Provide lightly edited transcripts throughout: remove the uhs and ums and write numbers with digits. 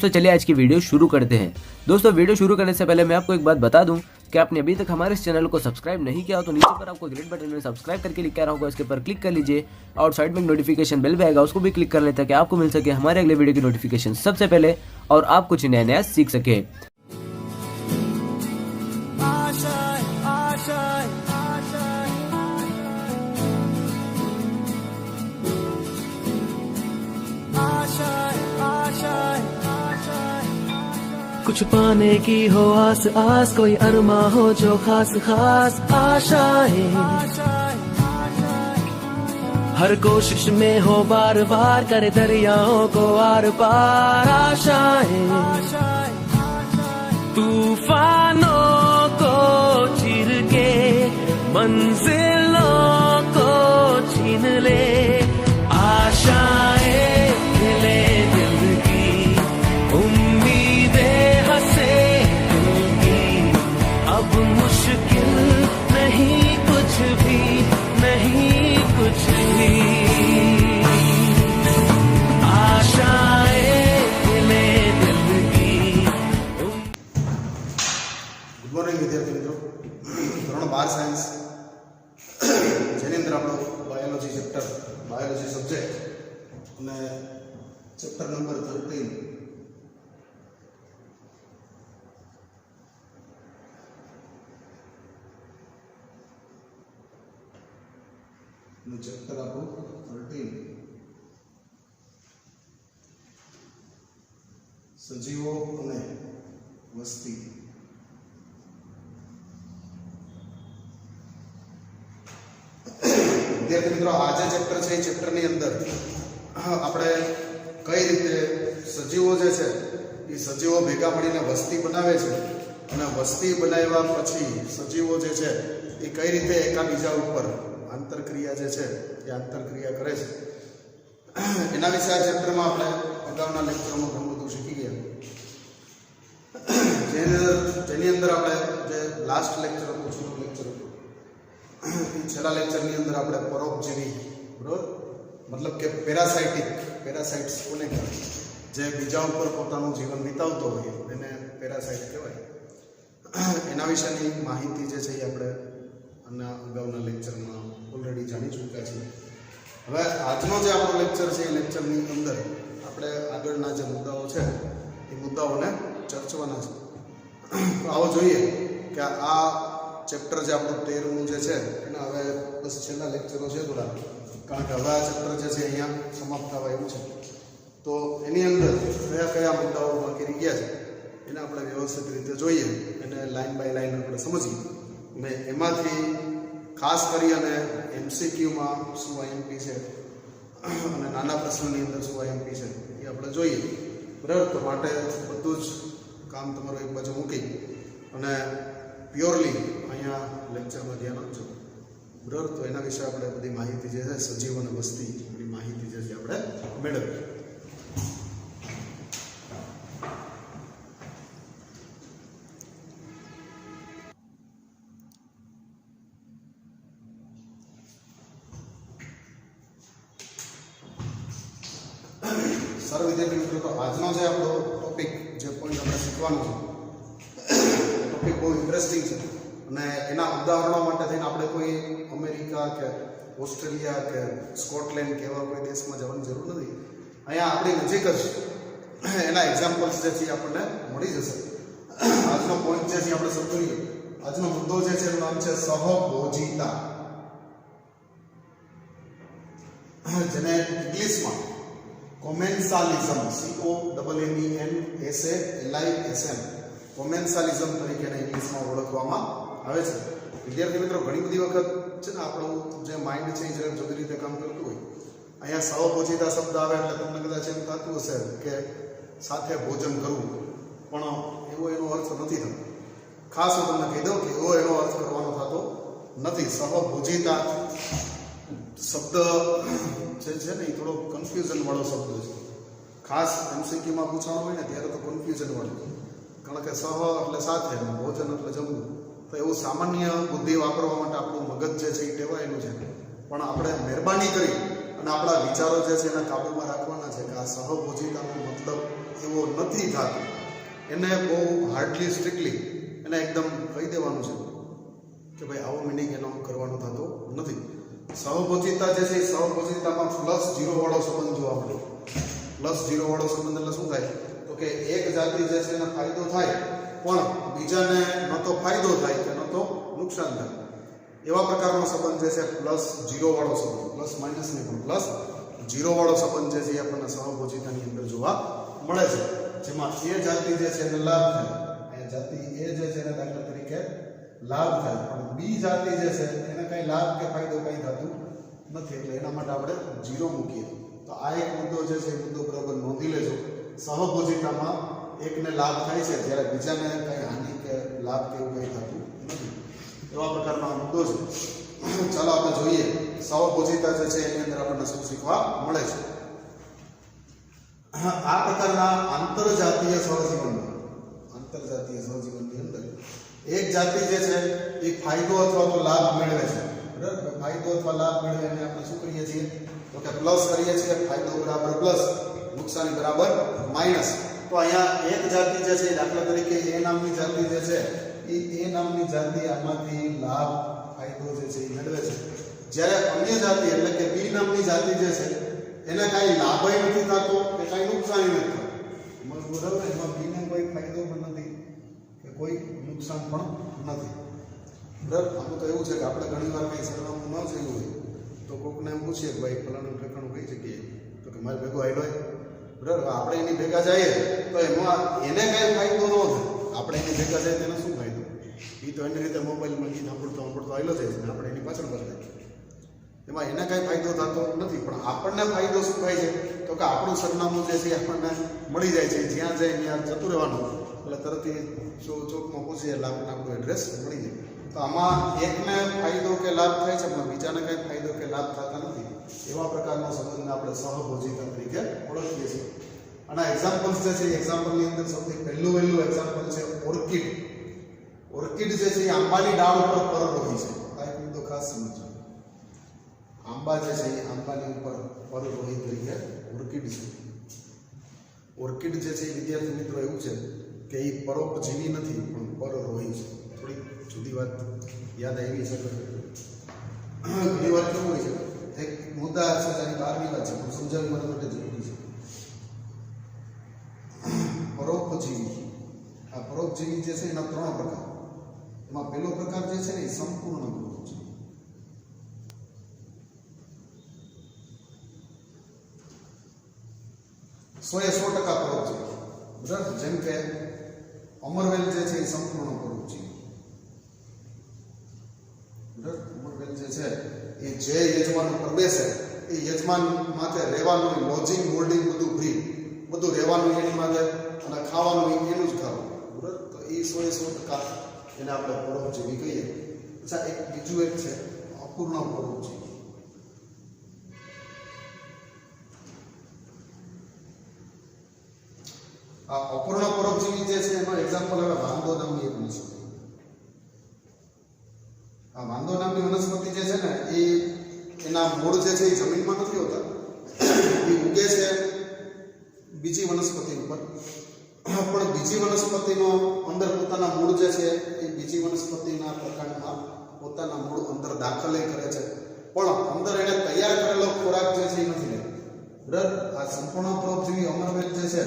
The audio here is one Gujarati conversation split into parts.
दोस्तों चलिए आज की वीडियो शुरू करते हैं। दोस्तों वीडियो शुरू करने से पहले मैं आपको एक बात बता दूं कि आपने अभी तक हमारे इस चैनल को सब्सक्राइब नहीं किया हो तो नीचे पर आपको ग्रेट बटन में सब्सक्राइब करके लिखा रहा होगा, इसके पर क्लिक कर लीजिए और साइड में नोटिफिकेशन बेल भी आएगा, उसको भी क्लिक कर लेते हैं कि आपको मिल सके हमारे अगले वीडियो की नोटिफिकेशन सबसे पहले और आप कुछ नया नया सीख सके। कुछ पाने की हो आस आस, कोई अरमा हो जो खास खास आशाएं, हर कोशिश में हो बार बार करे दरियाओं को आर पार आशाएं, तूफानों को चीर के मंजिलों को छीन ले आशाएं, ले दिल की उम्मीदें हंसे दिल की, अब मुश्किल नहीं कुछ भी, नहीं कुछ भी, आशाएं ले दिल की। गुड मॉर्निंग विद्यार्थी मित्रों, ધોરણ 12 સાયન્સ જેની અંદર આપણો બાયોલોજી ચેપ્ટર, બાયોલોજી સબ્જેક્ટ અને ચેપ્ટર નંબર 13 નું ચેપ્ટર આપણું 13 સજીવો અને વસ્તી। વિદ્યાર્થી મિત્રો, આ જે ચેપ્ટર છે એ ચેપ્ટરની અંદર આપણે કઈ રીતે સજીવો જે છે એ સજીવો ભેગા મળીને વસ્તી બનાવે છે અને વસ્તી બનાવ્યા પછી સજીવો જે છે એ કઈ રીતે એકાબીજા ઉપર આંતરક્રિયા જે છે એ આંતરક્રિયા કરે છે એના વિશે આ ચેપ્ટરમાં આપણે અગાઉના લેક્ચરોમાં ઘણું બધું શીખી ગયા। જેની અંદર આપણે જે લાસ્ટ લેક્ચર હતું, છેલ્લું લેક્ચર હતું, છેલ્લા લેક્ચરની અંદર આપણે પરોપજીવી, બરોબર, મતલબ કે પેરાસાઇટ્સ કોને કહેવાય, જે બીજા ઉપર પોતાનું જીવન વિતાવતો હોય એને પેરાસાઇટ કહેવાય। એના વિશેની માહિતી જે છે એ આપણે આના અગાઉના લેક્ચરમાં ઓલરેડી જાણી ચૂક્યા છીએ। હવે આજનો જે આપણો લેક્ચર છે એ લેક્ચરની અંદર આપણે આગળના જે મુદ્દાઓ છે એ મુદ્દાઓને ચર્ચવાના છે। તો આવો જોઈએ કે આ ચેપ્ટર જે આપણું 13મું જે છે એના હવે બસ છેલ્લા લેક્ચરો છે થોડા, કારણ કે હવે આ ચેપ્ટર જે છે અહીંયા સમાપ્ત થવા એવું છે। તો એની અંદર કયા કયા મુદ્દાઓ બાકી રહી ગયા છે એને આપણે વ્યવસ્થિત રીતે જોઈએ, એને લાઇન બાય લાઇન આપણે સમજીએ અને એમાંથી ખાસ કરી અને MCQમાં શું IMP છે અને નાના પ્રશ્નની અંદર શું IMP છે એ આપણે જોઈએ, બરાબર। તો માટે બધું જ કામ તમારું એક બાજુ મૂકી અને પ્યોરલી અહીંયા લેક્ચરમાં ધ્યાન આપજો, બરાબર। તો એના વિશે આપણે બધી માહિતી જે છે સજીવ અને વસ્તી બધી માહિતી જે છે આપણે મેળવીએ। સર વિદ્યાર્થી મિત્રો, તો આજનો જે આપણો ટોપિક, જે પોઈન્ટ આપણે શીખવાનું છે, ટોપિક બહુ ઇન્ટરેસ્ટિંગ છે અને એના ઉદાહરણો માટે થઈને આપણે કોઈ અમેરિકા કે ઓસ્ટ્રેલિયા કે સ્કોટલેન્ડ કે એવા કોઈ દેશમાં જવાની જરૂર નથી, અહીંયા આપણી નજીક જ એના એક્ઝામ્પલ્સ જે છે આપણને મળી જશે। આજનો પોઈન્ટ જે છે આપણે સમજીએ, આજનો મુદ્દો જે છે એનું નામ છે સહભોજિતા, જેને ઇંગ્લિશમાં કોમેન્સાલિઝમ, COMMENSALISM, કોમેન્સાલિઝમ તરીકે ઇંગ્લિશમાં ઓળખવામાં આવે છે। વિદ્યાર્થી મિત્રો, ઘણી બધી વખત છે ને આપણું જે માઇન્ડ છે એ જરા જુદી રીતે કામ કરતું હોય, અહીંયા સહભોજિતા શબ્દ આવે એટલે તમને કદાચ એમ થતું હશે કે સાથે ભોજન કરવું, પણ એવો એનો અર્થ નથી થતો। ખાસ હું તમને કહી દઉં કે એવો એનો અર્થ કરવાનો થતો નથી। સહભોજિતા શબ્દ જે છે ને એ થોડો કન્ફ્યુઝન વાળો શબ્દ છે, ખાસ MCQમાં પૂછવાનો હોય ને ત્યારે તો કન્ફ્યુઝન વાળું, કારણ કે સહ એટલે સાથે, ભોજન એટલે જમવું, તો એવું સામાન્ય બુદ્ધિ વાપરવા માટે આપણું મગજ જે છે એ ટેવાયેલું છે, પણ આપણે મહેરબાની કરી અને આપણા વિચારો જે છે એને કાબૂમાં રાખવાના છે કે આ સહભોજિતાનો મતલબ એવો નથી થતો એને બહુ હાર્ડલી સ્ટ્રિક્ટલી એને એકદમ કહી દેવાનું છે કે ભાઈ આવો મિનિંગ એનો કરવાનો થતો નથી. સહભોજિતા જે છે એ સહભોજિતામાં +0 વાળો સંબંધ જોવા મળે. +0 વાળો સંબંધ એટલે શું થાય તો કે એક જાતિ જે છે એને ફાયદો થાય પણ બીજાને ન તો ફાયદો થાય કે ન તો નુકસાન થાય. એવા પ્રકારનો સંબંધ જે છે +0 વાળો સંબંધ, પ્લસ માઇનસ નહીં પણ +0 વાળો સંબંધ જે છે એ આપણને સહભોજિતાની અંદર જોવા મળે છે. જેમાં એ જાતિ જે છે એને લાભ થાય, એ જાતિ એ જે છે એને દાખલા તરીકે લાભ થાય, પણ બી જાતિ જે છે એને કઈ લાભ કે ફાયદો કઈ થતું નથી, એટલે એના માટે આપણે 0 મૂકીએ. તો આ એક મુદ્દો જે છે એ મુદ્દો બરાબર નોંધી લેજો. સહભોજિતામાં એકને લાભ થાય છે જ્યારે બીજાને કઈ હાનિ કે લાભ કે એવું કઈ થતું નથી. એવા પ્રકારનો આ મુદ્દો છે. ચાલો આપણે જોઈએ સહભોજિતા જે છે એની અંદર આપણને શું શીખવા મળે છે. આ પ્રકારના આંતરજાતીય સહજીવનની અંદર એક જાતિ જે છે એ ફાયદો અથવા તો લાભ મેળવે છે. બરાબર, ફાયદો અથવા લાભ મેળવે એને આપણે શું કરીએ છીએ તો કે પ્લસ કરીએ છીએ. ફાયદો બરાબર પ્લસ, નુકસાની બરાબર માઇનસ. તો અહીંયા એક જાતિ જે છે દાખલા તરીકે એ નામની જાતિ જે છે એ નામની જાતિ આમાંથી લાભ ફાયદો જે છે એ મેળવે છે, જ્યારે અન્ય જાતિ એટલે કે બી નામની જાતિ જે છે એને કાંઈ લાભ નથી થતો કે કાંઈ નુકસાન નથી થતું. બરાબર, એમાં બીને કોઈ ફાયદો પણ નથી કે કોઈ નુકસાન પણ નથી. બરાબર, આનું તો એવું છે કે આપણે ઘણી વાર કંઈ સરનામું ન જોયું હોય તો કોકને એમ પૂછીએ કે ભાઈ ફલાણું ઠેકાણું કઈ જગ્યાએ, તો કે મારે ભેગો આવેલો હોય. બરાબર, આપણે એની ભેગા જઈએ તો એમાં એને કાંઈ ફાયદો ન થાય, આપણે એની ભેગા જઈએ તેને શું ફાયદો? એ તો એની રીતે મોબાઈલમાં ગીત સાંભળતો આવેલો જાય છે, આપણે એની પાછળ જાય, એમાં એને કાંઈ ફાયદો થતો નથી. પણ આપણને ફાયદો શું થાય છે તો કે આપણું સરનામું જે છે આપણને મળી જાય છે, જ્યાં જાય ત્યાં જતું રહેવાનું, એટલે તરત ચોકમાં પૂછીએ એટલે આપણને આપણું એડ્રેસ મળી જાય. તો આમાં એકને ફાયદો કે લાભ થાય છે પણ બીજાને કાંઈ ફાયદો કે લાભ થતા નથી. એવા પ્રકારના સંબંધને આપણે સહભોજિતા તરીકે ઓળખીએ છીએ. અને એક્ઝામ્પલ્સ જે છે એક્ઝામ્પલની અંદર સૌથી પહેલું એક્ઝામ્પલ છે ઓર્કિડ. ઓર્કિડ જે છે એ આંબાની ડાળ ઉપર પરોઢી છે. આ એક મુદ્દો ખાસ સમજો. આંબા જે છે એ આંબાની ઉપર પરોઢી તરીકે ઓર્કિડ છે. ઓર્કિડ જે છે એ વિદ્યાર્થી મિત્રો એવું છે કે એ પરોપજીવી નથી પણ પરોઢી છે. થોડી જુદી વાત યાદ આવી છે. ઘણી વાર કેવું હોય છે એક મુદ્દા છે તેની બહારની વાત છે પણ સમજાવવી મારા માટે જરૂરી છે. પરોપજીવી, આ પરોપજીવી જે છે એના 3 પ્રકાર. એમાં પહેલો પ્રકાર જે છે ને એ સંપૂર્ણ પરોપજીવી. સો એ 100% પરોપજીવી. બરાબર, જેમ કે અમરવેલ જે છે એ સંપૂર્ણ પરોપજીવી. બરાબર, અમરવેલ જે છે એ જે યજમાન ઉપર બેસે એ યજમાન માથે રહેવાનું, લોજિંગ હોલ્ડિંગ બધું ફ્રી, બધું રહેવાનું એની માથે અને ખાવાનું એનું જ ખાવું. બરાબર, તો એ 100% એને આપણે પરોપજીવી કહીએ. અચ્છા, એક બીજું એક છે અપૂર્ણ પરોપજીવી. આ અપૂર્ણ પરોપજીવી જે છે એનો એક્ઝામ્પલ હવે વાંદો નામની એક વનસ્પતિ. આ વાંદો નામની વનસ્પતિ જે છે ને એ એના મૂળ જે છે એ જમીનમાં નથી હોતા, એ ઉગે છે બીજી વનસ્પતિ ઉપર, પણ બીજી વનસ્પતિનો અંદર પોતાના મૂળ જે છે એ બીજી વનસ્પતિના પ્રકાંડમાં પોતાના મૂળ અંદર દાખલ કરે છે, પણ અંદર એને તૈયાર કરેલો ખોરાક જે છે એ નથી લેતો. બરાબર, આ સંપૂર્ણ પરોપજીવી અમરવેલ જે છે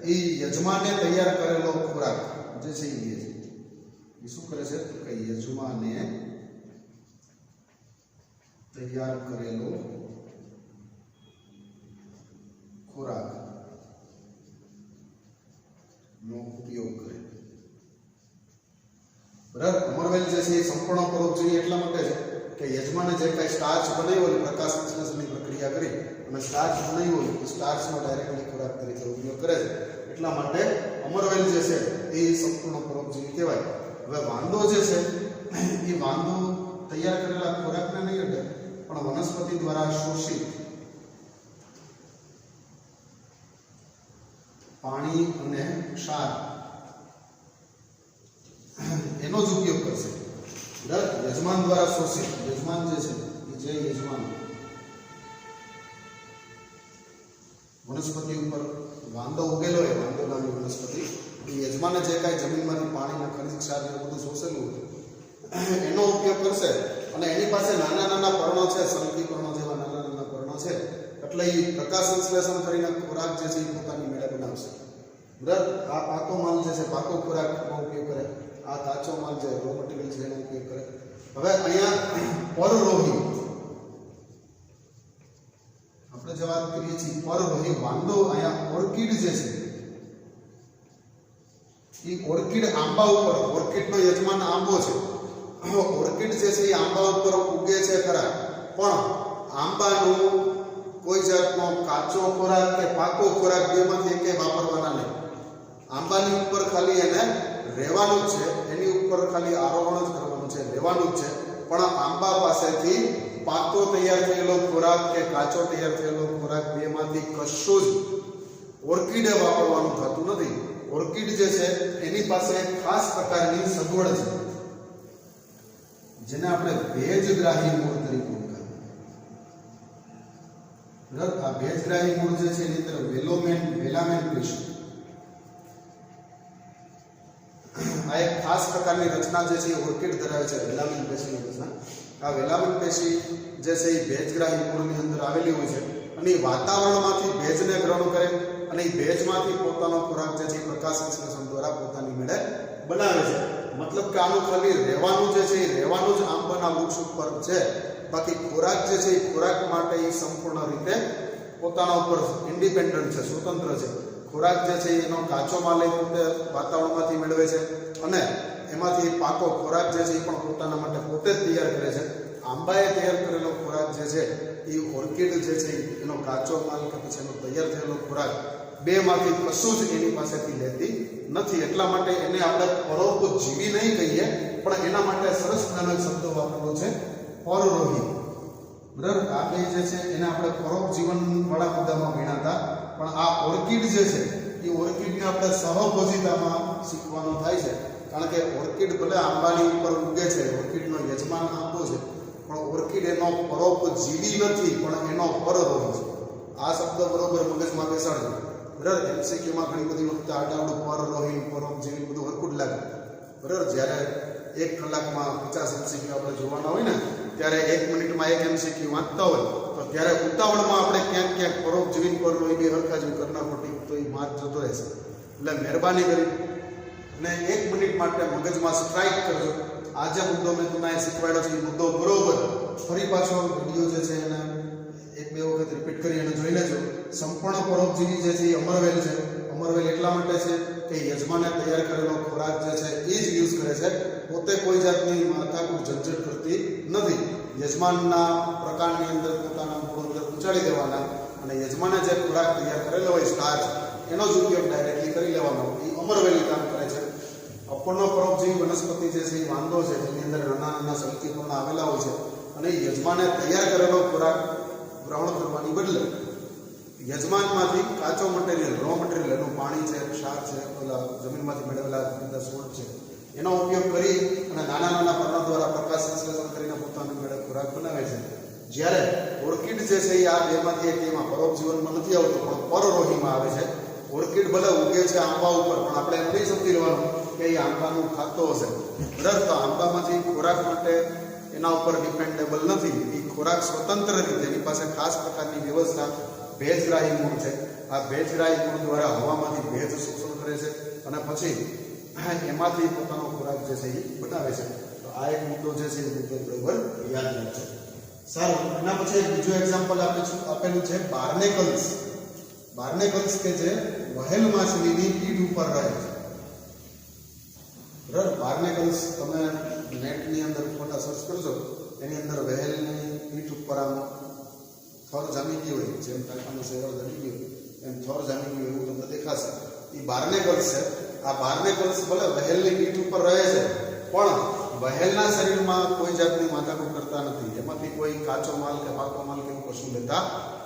એ યજમાને તૈયાર કરેલો ખોરાક જે છે એ લે છે. એ શું કરે છે કે યજમાને તૈયાર કરેલો ખોરાક નો ઉપયોગ કરે. બરાબર, અમરવેલ જે છે એ સંપૂર્ણ પરોપજીવી એટલા માટે છે કે યજમાને જે કાંઈ સ્ટાર્ચ બનાવ્યો હોય, પ્રકાશ સંશ્લેષણની પ્રક્રિયા કરી અને સ્ટાર્ચ બનાવ્યો હોય એ સ્ટાર્ચનો ડાયરેક્ટલી ખોરાક તરીકે ઉપયોગ કરે છે. એટલા માટે અમરવેલ જે છે એ સંપૂર્ણ પરોપજીવી કહેવાય. હવે વાંદો જે છે એ વાંદો તૈયાર કરેલા ખોરાકને નહીં અડે પણ વનસ્પતિ દ્વારા શોષિત પાણી અને ક્ષાર એનો જ ઉપયોગ કરશે. બરાબર, યજમાન દ્વારા શોષિત, યજમાન જે છે એ જે યજમાન વનસ્પતિ ઉપર વાંદો ઉગેલો હોય, વાંદો નામની વનસ્પતિ, એ યજમાને જે કાંઈ જમીનમાંથી પાણીના ખનિજ ક્ષાર ને બધું શોષેલું હોય એનો ઉપયોગ કરશે અને એની પાસે નાના નાના પર્ણો છે, સલકી પર્ણો જેવા નાના નાના પર્ણો છે, એટલે એ પ્રકાશ સંશ્લેષણ કરીને ખોરાક જે છે એ પોતાની મેળે બનાવશે. બરાબર. આ પાકો માલ જે છે પાકો ખોરાકનો ઉપયોગ કરે, આ કાચો માલ જે રો મટીરિયલ છે એનો ઉપયોગ કરે. હવે અહીંયા પરરોહી આપણે જે વાત કરીએ છીએ પરરોહી વાંદો, અહીંયા ઓર્કિડ જે છે એ ઓર્કિડ આંબા ઉપર, ઓર્કિડનો યજમાન આંબો છે, ઓર્કિડ જે છે એ આંબા ઉપર ઉગે છે ખરા, પણ આંબાનું કોઈ જાતનો કાચો ખોરાક કે પાકો ખોરાક બેમાંથી એકે વાપરવાના નહીં. આંબાની ઉપર ખાલી એને રહેવાનું જ છે, એની ઉપર ખાલી આરોહણ જ કરવાનું છે, રહેવાનું જ છે, પણ આંબા પાસેથી પાકો તૈયાર થયેલો ખોરાક કે કાચો તૈયાર થયેલો ખોરાક બેમાંથી કશું જ ઓર્કિડે વાપરવાનું થતું નથી. ઓર્કિડ જે છે એની પાસે ખાસ પ્રકારની સગવડ છે જેને આપણે ભેજગ્રાહી મૂળ તરીકે ઓળખાય. બરાબર. આ ભેજગ્રાહી મૂળ જે છે એની અંદર વેલામેન પેશી, આ એક ખાસ પ્રકારની રચના જે છે ઓર્કિડ ધરાવે છે, વેલામેન પેશીની રચના. આ વેલામેન પેશી જે છે એ ભેજગ્રાહી મૂળની અંદર આવેલી હોય છે અને એ વાતાવરણમાંથી ભેજને ગ્રહણ કરે અને એ ભેજમાંથી પોતાનો ખોરાક જે છે પ્રકાશ સંશ્લેષણ દ્વારા પોતાની મેળે બનાવે છે. મતલબ કે આનું ખાલી રહેવાનું જે છે એ રહેવાનું જ આંબાના વૃક્ષ ઉપર છે, બાકી ખોરાક જે છે એ ખોરાક માટે એ સંપૂર્ણ રીતે પોતાના ઉપર ઇન્ડિપેન્ડન્ટ છે, સ્વતંત્ર છે. ખોરાક જે છે એનો કાચો માલ એ પોતે વાતાવરણમાંથી મેળવે છે અને એમાંથી પાકો ખોરાક જે છે એ પણ પોતાના માટે પોતે જ તૈયાર કરે છે. આંબાએ તૈયાર કરેલો ખોરાક જે છે એ ઓર્કિડ જે છે એનો કાચો માલ કે પછી એનો તૈયાર થયેલો ખોરાક બેમાંથી કશું જ એની પાસેથી લેતી નથી. એટલા માટે એને આપણે પરોપજીવી નહીં કહીએ, પણ એના માટે સરસ મજાનો શબ્દ વાપરેલો છે પરરોહી. બરાબર. આ બે જે છે એને આપણે પરોપજીવન વાળા મુદ્દામાં ભણ્યા હતા, પણ આ ઓર્કિડ જે છે એ ઓર્કિડને આપણે સહભોજિતામાં શીખવાનું થાય છે. કારણ કે ઓર્કિડ ભલે આંબાની ઉપર ઉગે છે, ઓર્કિડનો યજમાન આંબો છે, પણ ઓર્કિડ એનો પરોપજીવી નથી, પણ એનો પરરોહી છે. આ શબ્દ બરોબર મગજમાં બેસાડજો. બરાબર. એમસીક્યુમાં ઘણી બધી વખતે આડાવડું પરરોહી, પરોપજીવી બધું હરખું જ લાગે. બરાબર. જ્યારે 1 કલાકમાં 50 એમસીક્યુ આપણે જોવાના હોય ને, ત્યારે 1 મિનિટમાં 1 એમસીક્યુ વાંચતા હોય તો ત્યારે ઉતાવળમાં આપણે ક્યાંક ક્યાંક પરોપજીવી પરરોહી બે હરખા જેવી કરના ખોટી તો એ માર્ક જતો રહેશે. એટલે મહેરબાની કરી અને 1 મિનિટ માટે મગજમાં સ્ટ્રાઇક કરજો. આજે મુદ્દો મેં તમને શીખવાડ્યો છે એ મુદ્દો બરોબર ફરી પાછો વિડીયો જે છે એને 1-2 વખત રિપીટ કરી અને જોઈ લેજો. સંપૂર્ણ પરોપજીવી જે છે એ અમરવેલ છે. અમરવેલ એટલા માટે છે કે યજમાને તૈયાર કરેલો ખોરાક જે છે એ જ યુઝ કરે છે, પોતે કોઈ જાતની માથાકૂટ ઝંઝટ કરતી નથી. યજમાનના પ્રકારની અંદર પોતાના મૂળ અંદર ઉચાડી દેવાના અને યજમાને જે ખોરાક તૈયાર કરેલો હોય સ્ટાર્ચ એનો જ ઉપયોગ ડાયરેક્ટલી કરી લેવાનો. એ અમરવેલી કામ કરે છે. અપૂર્ણ પરોપજીવી વનસ્પતિ જે છે એ વાંદો છે, જેની અંદર નાના નાના સલકી પર્ણ આવેલા હોય છે અને યજમાને તૈયાર કરેલો ખોરાક ગ્રહણ કરવાની બદલે યજમાનમાંથી કાચો મટીરિયલ, રો મટીરિયલ, એનું પાણી છે, ક્ષાર છે, ઓલા જમીનમાંથી મેળવેલા બધા સોળ છે, એનો ઉપયોગ કરી અને નાના નાના પર્ણ દ્વારા પ્રકાશ સંશ્લેષણ કરીને પોતાની મેળે ખોરાક બનાવે છે. જ્યારે ઓર્કિડ જે છે એ આ બેમાંથી એક એમાં પરોપજીવનમાં નથી આવતું, પણ પરરોહીમાં આવે છે. ઓર્કિડ ભલે ઉગે છે આંબા ઉપર, પણ આપણે એમ નહીં સમજી લેવાનું કે એ આંબાનું ખાતો હશે. બરાબર. તો આંબામાંથી ખોરાક માટે એના ઉપર ડિપેન્ડેબલ નથી. એ ખોરાક સ્વતંત્ર રીતે એની પાસે ખાસ પ્રકારની વ્યવસ્થા ભેજગ્રાહી મૂળ છે. આ ભેજગ્રાહી મૂળ દ્વારા હવામાંથી ભેજ શોષણ કરે છે અને પછી એમાંથી પોતાનો ખોરાક જે છે એ બનાવે છે. તો આ એક મુદ્દો જે છે એ મુદ્દો બરોબર યાદ રાખજો. સારું. એના પછી બીજું એક્ઝામ્પલ આપેલું છે બાર્નેકલ્સ. બાર્નેકલ્સ કે જે વહેલ માછલીની પીઠ ઉપર રહે છે. બરાબર. બાર્નેકલ્સ તમે નેટની અંદર ફોટા સર્ચ કરજો, એની અંદર વહેલની પીઠ ઉપર આમ થર જામી ગઈ હોય, જેમ ટાંકાનું શેવર જમી ગયું એમ થર જામી ગયું એવું તમને દેખાશે. એ બાર્નેકલ્સ છે. આ બાર્નેકલ્સ ભલે વહેલની પીઠ ઉપર રહે છે, પણ વહેલના શરીરમાં કોઈ જાતની માથાકૂટ કરતા નથી. એમાંથી કોઈ કાચો માલ કે પાકો માલ કે કશું લેતા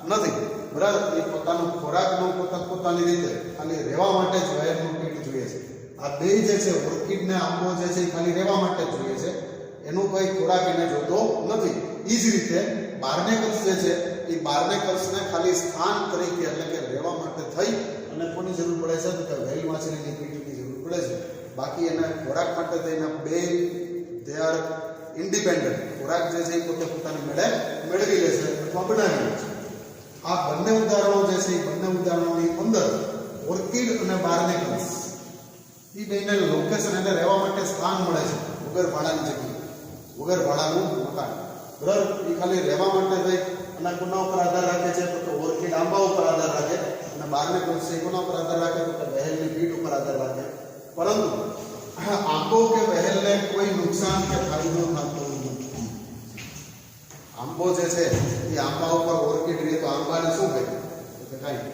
નથી. બરાબર. એ પોતાનો ખોરાકનો પોતાની રીતે ખાલી રહેવા માટે જ વહેલનું પીઠ જોઈએ છે. આ બે જે છે ઓર્કિડ ને આંબો જે છે એ ખાલી રહેવા માટે જ જોઈએ છે, એનું કોઈ ખોરાક એને જોતો નથી. એ જ રીતે બાર્નેકલ્સ જે છે એ બાર્નેકલ્સને ખાલી સ્થાન તરીકે એટલે કે રહેવા માટે થઈ અને કોની જરૂર પડે છે તો કે વ્હેલ માછલીની પીઠની જરૂર પડે છે. બાકી એના ખોરાક માટે તો એના બે દે આર ઇન્ડિપેન્ડન્ટ. ખોરાક જે છે એ પોતે પોતાની મેળે મેળવી લે છે અથવા બનાવી લે છે. આ બંને ઉદાહરણો જે છે એ બંને ઉદાહરણોની અંદર ઓર્કિડ અને બાર્નેકલ્સ એ બેને લોકેશન એટલે રહેવા માટે સ્થાન મળે છે વગર ભાડાની જગ્યાએ, વગર ભાડાનું મકાન. બરાબર. એ ખાલી રહેવા માટે ભાઈ અને કોના ઉપર આધાર રાખે છે તો ઓર્કિડ આંબા ઉપર આધાર રાખે અને બાર્નેકલ્સ છે કોના ઉપર આધાર રાખે તો વહેલની પીઠ ઉપર આધાર રાખે. પરંતુ આંબો કે વહેલને કોઈ નુકસાન કે ફાયદો થતો નથી. આંબો જે છે એ આંબા ઉપર ઓર્કિડ રહે તો આંબાને શું કહે તો કાંઈ.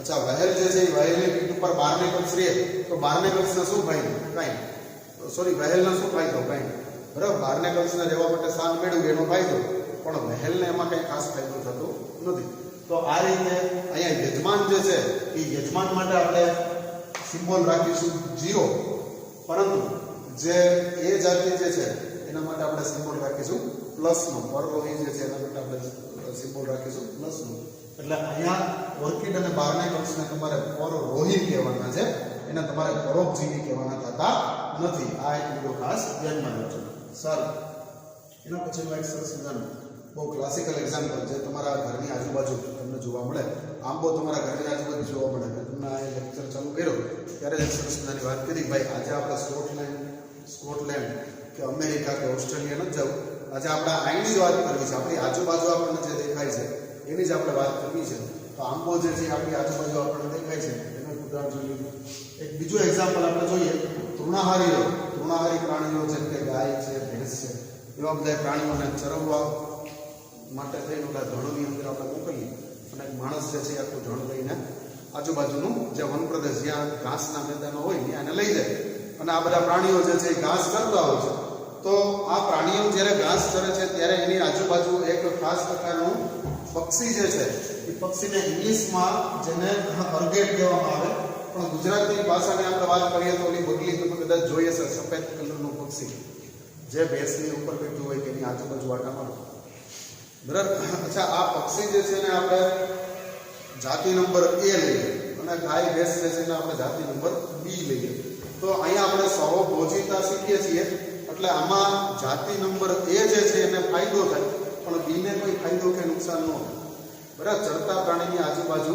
અચ્છા, વહેલ જે છે એ વહેલની પીઠ ઉપર બાર્નેકલ્સ રહે તો બાર્નેકલ્સને શું ફાયદો? કાંઈ. સોરી, વહેલને શું ફાયદો? કાંઈ. બરાબર. બાર્નેકલ્સને રહેવા માટે સ્થાન મેળવ્યું એનો ફાયદો, પણ વહેલને એમાં કંઈ ખાસ ફાયદો થતો નથી. તો આ રીતે અહીંયા યજમાન જે છે એ યજમાન માટે આપણે સિમ્બોલ રાખીશું 0, પરંતુ જે એ જાતિ જે છે એના માટે આપણે સિમ્બોલ રાખીશું પ્લસનો. પરરોહી જે છે એના માટે આપણે સિમ્બોલ રાખીશું પ્લસનો. એટલે અહીંયા ઓર્કિડ અને બાર્નેકલ્સને તમારે પરરોહી કહેવાના છે, એને તમારે પરોપજીવી કહેવાના થતા નથી. આ એક મુદ્દો ખાસ ધ્યાનમાં રાખજો. સારું. એના પછીનું એક સરસ મજાનું બહુ ક્લાસિકલ એક્ઝામ્પલ જે તમારા ઘરની આજુબાજુ તમને જોવા મળે. આંબો તમારા ઘરની આજુબાજુ જોવા મળે. તમને આ લેક્ચર ચાલુ કર્યો ત્યારે એક સરસ મજાની વાત કરી, ભાઈ આજે આપણે સ્કોટલેન્ડ કે અમેરિકા કે ઓસ્ટ્રેલિયા નથી જવું, આજે આપણે અહીંની જ વાત કરવી છે. આપણી આજુબાજુ આપણને જે દેખાય છે એની જ આપણે વાત કરવી છે. તો આંબો જે છે આપણી આજુબાજુ આપણને દેખાય છે એનું ઉદાહરણ જોઈએ. એક બીજું એક્ઝામ્પલ આપણે જોઈએ. તૃણાહારી પ્રાણીઓ જેમ કે ગાય છે, ભેંસ છે, એવા બધા પ્રાણીઓને ચરવવા માટે થઈને ધણની અંદર આપણે મોકલીએ અને એક માણસ જે છે આખું ધણ લઈને આજુબાજુનું જે વનપ્રદેશ જ્યાં ઘાસના મેદાનો હોય ત્યાં એને લઈ જાય અને આ બધા પ્રાણીઓ જે છે એ ઘાસ કરતા હોય છે. તો આ પ્રાણીઓ જ્યારે ઘાસ ચરે છે ત્યારે એની આજુબાજુ એક ખાસ પ્રકારનું પક્ષી જે છે એ પક્ષીને ઇંગ્લિશમાં જેને અર્ગેટ કહેવામાં આવે, પણ ગુજરાતી ભાષાની આપણે વાત કરીએ તો ઓલી બગલી તમે કદાચ જોઈએ છે, સફેદ કલરનું પક્ષી જે ભેંસની ઉપર બેઠું હોય કે એની આજુબાજુ આટા મારે. બરાબર. અચ્છા, આ પક્ષી જે છે ને આપણે જાતિ નંબર A લઈએ અને ગાય ભેંસ જે છે ને આપણે જાતિ નંબર B લઈએ. તો અહીંયા આપણે સહભોજિતા શીખીએ છીએ એટલે આમાં જાતિ નંબર A જે છે એને ફાયદો થાય પણ B ને કોઈ ફાયદો કે નુકસાન ન થાય. બરાબર. ચરતા પ્રાણીની આજુબાજુ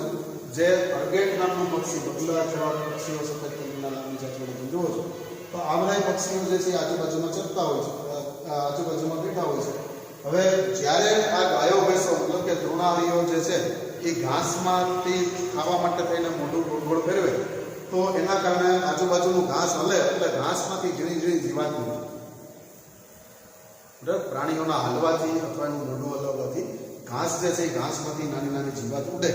જે અર્ગેટ નામનું પક્ષી, બગલા જેવા પક્ષીઓ સફેદ કલરના નામની જાતિઓ તમે જુઓ છો, તો આ બધા પક્ષીઓ જે છે આજુબાજુમાં ચરતા હોય છે, આજુબાજુમાં બેઠા હોય છે. હવે જ્યારે આ ગાયો ભેંસો મતલબ કે તૃણાહારીઓ જે છે એ ઘાસમાંથી ખાવા માટે થઈને મોઢું ગોળ ફેરવે તો એના કારણે આજુબાજુનું ઘાસ હલે એટલે ઘાસમાંથી ઝીણી ઝીણી જીવાત નીકળે. બરાબર. પ્રાણીઓના હલવાથી અથવા એનું મોઢું હલાવવાથી ઘાસ જે છે એ ઘાસમાંથી નાની નાની જીવાત ઉડે.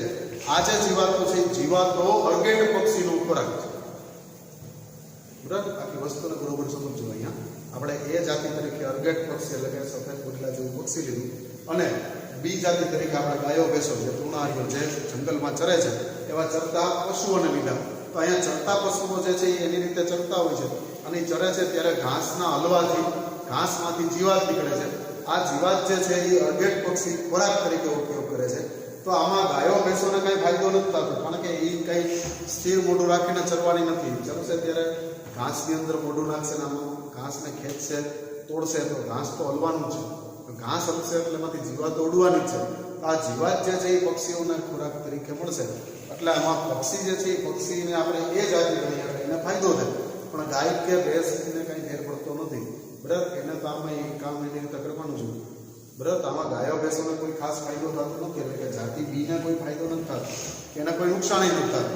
આ જે જીવાતો છે એ જીવાતો અર્ગેટ પક્ષીનો ખોરાક છે. બરાબર. આખી વસ્તુને બરોબર સમજજો. અહીંયા આપણે એ જાતિ તરીકે અર્ગેટ પક્ષી એટલે કે સફેદ બગલા જેવું પક્ષી લીધું અને બી જાતિ તરીકે આપણે ગાયો ભેંસો જે તૃણાહારીઓ જે જંગલમાં ચરે છે એવા ચરતા પશુઓને લીધા. તો અહીંયા ચરતા પશુઓ જે છે એની રીતે ચરતા હોય છે અને ચરે છે ત્યારે ઘાસના હલવાથી ઘાસમાંથી જીવાત નીકળે છે. આ જીવાત જે છે એ અર્ગેટ પક્ષી ખોરાક તરીકે ઉપયોગ કરે છે. તો આમાં ગાયો ભેંસોને કંઈ ફાયદો નથી થતો કારણ કે એ કંઈ સ્થિર મોઢું રાખીને ચરવાની નથી. ચરશે ત્યારે ઘાસની અંદર મોઢું નાખશે ને આમાં ઘાસને ખેંચશે, તોડશે તો ઘાસ તો હલવાનું છે. ઘાસ હલશે એટલે એમાંથી જીવાતો ઉડવાની જ છે. આ જીવાત જે છે એ પક્ષીઓને ખોરાક તરીકે મળશે એટલે આમાં પક્ષી જે છે એ પક્ષીને આપણે એ જાતિ ગણીએ એટલે એને ફાયદો થાય. પણ ગાય કે ભેંસને કંઈ ફેર પડતો નથી. બરાબર. એને તો આમાં એ કામ એની રીતે કરવાનું છે. બરાબર. તો આમાં ગાયો ભેંસોને કોઈ ખાસ ફાયદો થતો નથી એટલે કે જાતિ બીને કોઈ ફાયદો નથી થતો કે એને કોઈ નુકસાની નથી થતું.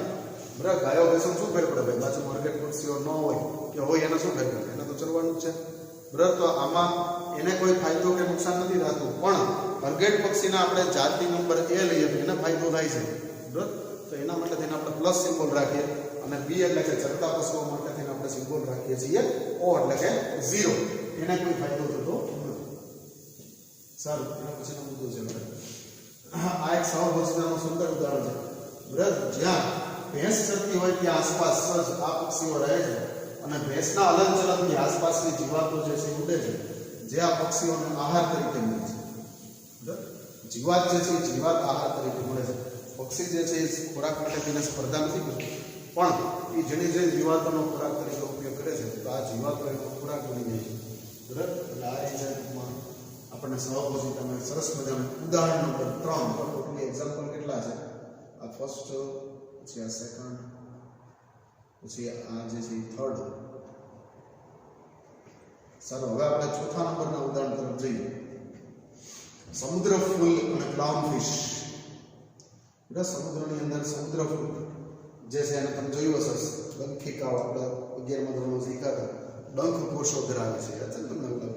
બરાબર. ગાયો ભેંસો શું ફેર પડે ભાઈ? પાછું માર્કેટ પક્ષીઓ ન હોય કે હોય એને શું ફેર પડે? એને તો ચરવાનું જ છે. બરાબર. તો આમાં એને કોઈ ફાયદો કે નુકસાન નથી થતું પણ અર્ગેટ પક્ષીના આપણે જાતિ નંબર A લઈએ તો એને ફાયદો થાય છે. બરાબર. તો એના માટે થઈને આપણે પ્લસ સિમ્બોલ રાખીએ અને B એટલે કે ચરતા પશુઓ માટે થઈને આપણે સિમ્બોલ રાખીએ છીએ O એટલે કે 0. એને કોઈ ફાયદો થતો નથી. સારું. એના પછીનો મુદ્દો છે આ એક સહભોજિતાનું સુંદર ઉદાહરણ છે. બરાબર. જ્યાં ભેંસ ચરતી હોય ત્યાં આસપાસ જ આ પક્ષીઓ રહે છે અને ભેંસના હલનચલનથી આસપાસની જીવાતો જે છે ઉડે છે જે આ પક્ષીઓને આહાર તરીકે મળે છે. બરાબર. જીવાત જે છે જીવાત આહાર તરીકે મળે છે. પક્ષી જે છે એ ખોરાક માટે તેને સ્પર્ધા નથી કરતું, પણ એ જેની જે જીવાતોનો ખોરાક તરીકે ઉપયોગ કરે છે તો આ જીવાતો એનો ખોરાક બની જાય છે. બરાબર, એટલે આ રીતમાં આપણને સહભોજિતાનું એક સરસ મજાનું ઉદાહરણ નંબર 3 પર ટોટલી એક્ઝામ્પલ કેટલા છે? આ ફર્સ્ટ, પછી આ સેકન્ડ, પછી આ જે છે થર્ડ. સારું, હવે આપણે ચોથા નંબરના ઉદાહરણ તરફ જઈએ. સમુદ્ર ફૂલ અને ક્લાઉન ફિશ. એટલે સમુદ્રની અંદર સમુદ્ર ફૂલ જે છે એને તમે જોયું હશે, ડંખિકાઓ આપણે 11મા ધોરણમાં શીખ્યા હતા, ડંખ કોષો ધરાવે છે. યાદ છે ને તમને?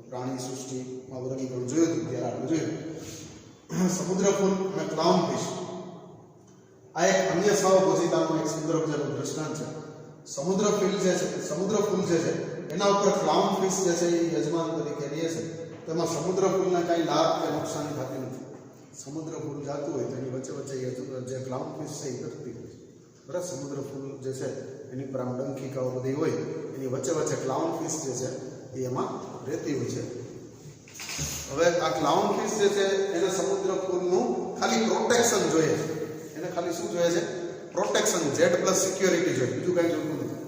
પ્રાણી સૃષ્ટિમાં વર્ગીકરણ જોયું હતું ત્યારે આપણે જોયું. સમુદ્ર ફૂલ અને ક્લાઉન ફિશ આ એક અન્ય સહભોજિતાનું એક સુંદર મજાનું દ્રષ્ટાંત છે. સમુદ્ર ફૂલ જે છે એના ઉપર ક્લાઉન ફિશ જે છે એ યજમાન તરીકે રહે છે. તેમાં સમુદ્ર ફૂલને કાંઈ લાભ કે નુકસાની થતી નથી. સમુદ્ર ફૂલ જાતું હોય તો એની વચ્ચે જે ક્લાઉન ફિશ છે એ તરતી હોય છે. બરાબર, સમુદ્ર ફૂલ જે છે એની પર આમ ડંખિકાઓ બધી હોય, એની વચ્ચે ક્લાઉન ફિશ જે છે એ એમાં રહેતી હોય છે. હવે આ ક્લાઉન ફિશ જે છે એને સમુદ્ર ફૂલનું ખાલી પ્રોટેક્શન જોઈએ છે. એને ખાલી શું જોઈએ છે? પ્રોટેક્શન, Z પ્લસ સિક્યોરિટી જોઈએ, બીજું કાંઈ જોતું નથી.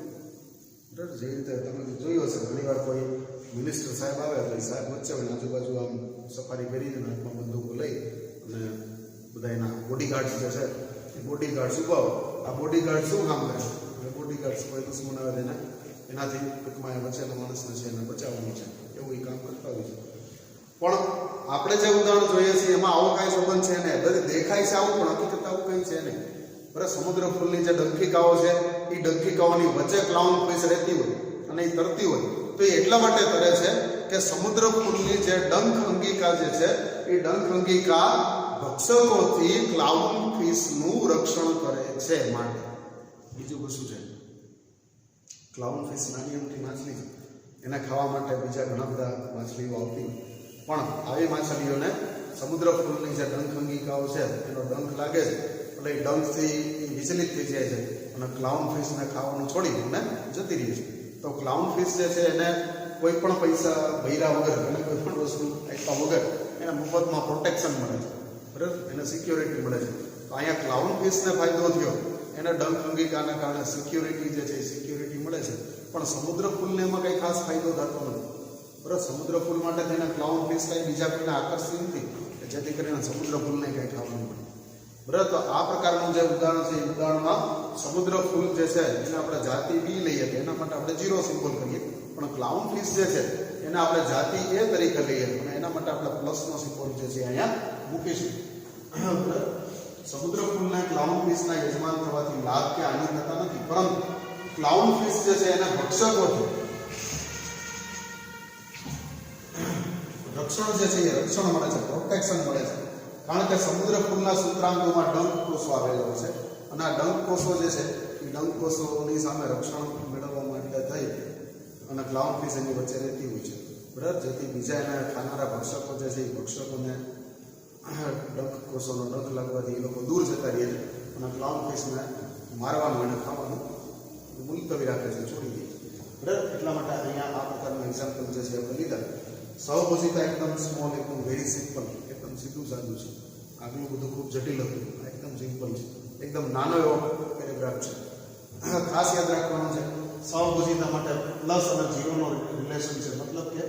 બરાબર, જે રીતે તમે જોયું હશે ઘણી વાર કોઈ મિનિસ્ટર સાહેબ આવે તો એ સાહેબ વચ્ચે હોય, આજુબાજુ આમ સફારી કરી દે, હાથમાં બંદૂકો લઈ અને બધા એના બોડીગાર્ડ્સ જે છે એ બોડીગાર્ડ્સ ઉભા હોય. આ બોડીગાર્ડ શું કામ કરે? બોડીગાર્ડ્સ કોઈ દુશ્મન આવે તેને એનાથી ટૂંકમાં વચ્ચેના માણસને છે એને બચાવવાનું છે, એવું એ કામ કરતા હોય છે. પણ આપણે જે ઉદાહરણ જોઈએ છીએ એમાં આવો કાંઈ સંબંધ છે નહીં. બધી દેખાય છે આવું, પણ હકીકત આવું કંઈ છે નહીં. બરાબર, સમુદ્ર ફૂલની જે ડંખિકાઓ છે એ ડંખિકાઓની વચ્ચે ક્લાઉન ફિશ રહેતી હોય અને એ તરતી હોય તો એ એટલા માટે તરે છે કે સમુદ્ર ફૂલની જે ડંખ અંગિકા જે છે એ ડંખ અંગિકા ભક્ષકોથી ક્લાઉન ફિશનું રક્ષણ કરે છે માટે. બીજું કશું છે? ક્લાઉન ફિશ નાની મોટી માછલી છે, એને ખાવા માટે બીજા ઘણા બધા માછલીઓ આવતી હોય, પણ આવી માછલીઓને સમુદ્ર ફૂલની જે ડંખ અંગિકાઓ છે એનો ડંખ લાગે છે એટલે એ ડંખથી વિચલિત થઈ જાય છે અને ક્લાઉન ફિશને ખાવાનું છોડી અને જતી રહી છે. તો ક્લાઉન ફિશ જે છે એને કોઈ પણ પૈસા ભર્યા વગર અને કોઈ પણ વસ્તુ આપ્યા વગર એને મફતમાં પ્રોટેક્શન મળે છે. બરાબર, એને સિક્યોરિટી મળે છે. તો અહીંયા ક્લાઉન ફિશને ફાયદો થયો, એને ડંખ અંગિકાના કારણે સિક્યોરિટી જે છે એ સિક્યોરિટી મળે છે, પણ સમુદ્ર ફૂલને એમાં કંઈ ખાસ ફાયદો થતો નથી. બરાબર, સમુદ્ર ફૂલ માટે તેને ક્લાઉન ફિશ કંઈ બીજા કોઈને આકર્ષતી નથી જેથી કરીને સમુદ્ર ફૂલને કંઈ ખાવાનું મળે. બરાબર, તો આ પ્રકારનું જે ઉદાહરણ છે એ ઉદાહરણમાં સમુદ્ર ફૂલ જે છે એને આપણે જાતિ બી લઈએ તો એના માટે આપણે 0 સિમ્બોલ કરીએ, પણ ક્લાઉન ફિશ જે છે એને આપણે જાતિ એ તરીકે લઈએ અને એના માટે આપણે પ્લસનો સિમ્બોલ જે છે અહીંયા મૂકીશું. સમુદ્ર ફૂલના ક્લાઉન ફિશના યજમાન થવાથી લાભ કે હાનિ થતા નથી, પરંતુ ક્લાઉન ફિશ જે છે એના ભક્ષકોથી રક્ષણ જે છે એ રક્ષણ મળે છે, પ્રોટેક્શન મળે છે. કારણ કે સમુદ્ર ફૂલના સૂત્રાંગોમાં ડંખ કોષો આવેલા હોય છે અને આ ડંખ કોષો જે છે એ ડંખ કોષોની સામે રક્ષણ મેળવવા માટે થઈ અને ક્લાઉન ફિશ એની વચ્ચે રહેતી હોય છે. બરાબર, જેથી બીજા એને ખાનારા ભક્ષકો જે છે એ ભક્ષકોને ડંખ કોષોનો ડંખ લાગવાથી એ લોકો દૂર જતા રહે છે અને ક્લાઉન ફિશને મારવાનું અને ખાવાનું મુલતવી રાખે છે, છોડી દે છે. બરાબર, એટલા માટે અહીંયા આ પ્રકારનું એક્ઝામ્પલ જે છે આપણે લીધા. સહભોજિતા એકદમ સ્મોલ, એકદમ વેરી સિમ્પલ, એકદમ સીધું સાધું છે. આગલું બધું ખૂબ જટિલ હતું, એકદમ સિમ્પલ છે, એકદમ નાનો એવો પેરેગ્રાફ છે. ખાસ યાદ રાખવાનું છે સહભોજિતા માટે પ્લસ અને ઝીરોનો રિલેશન છે, મતલબ કે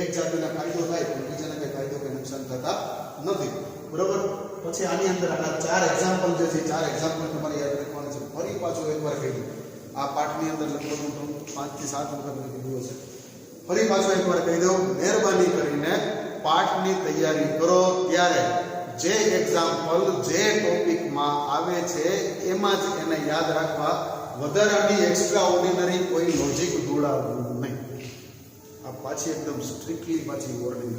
એક જાતિને ફાયદો થાય પણ બીજાને કંઈ ફાયદો કે નુકસાન થતા નથી. બરોબર, પછી આની અંદર આના 4 એક્ઝામ્પલ જે છે 4 એક્ઝામ્પલ તમારે યાદ રાખવાના છે. ફરી પાછું એકવાર કહી દઉં, આ પાઠની અંદર લગભગ 5 થી 7 વખત કીધું હશે. ફરી પાછું એકવાર કહી દઉં, મહેરબાની કરીને પાઠની તૈયારી કરો ત્યારે જે એક્ઝામ્પલ જે ટોપિકમાં આવે છે એમાં જ એને યાદ રાખવા, વધારાની એક્સ્ટ્રા ઓર્ડિનરી કોઈ લોજિક દોડાવવું નહીં. આ પાછી એકદમ સ્ટ્રિક્ટલી પાછી વોર્નિંગ.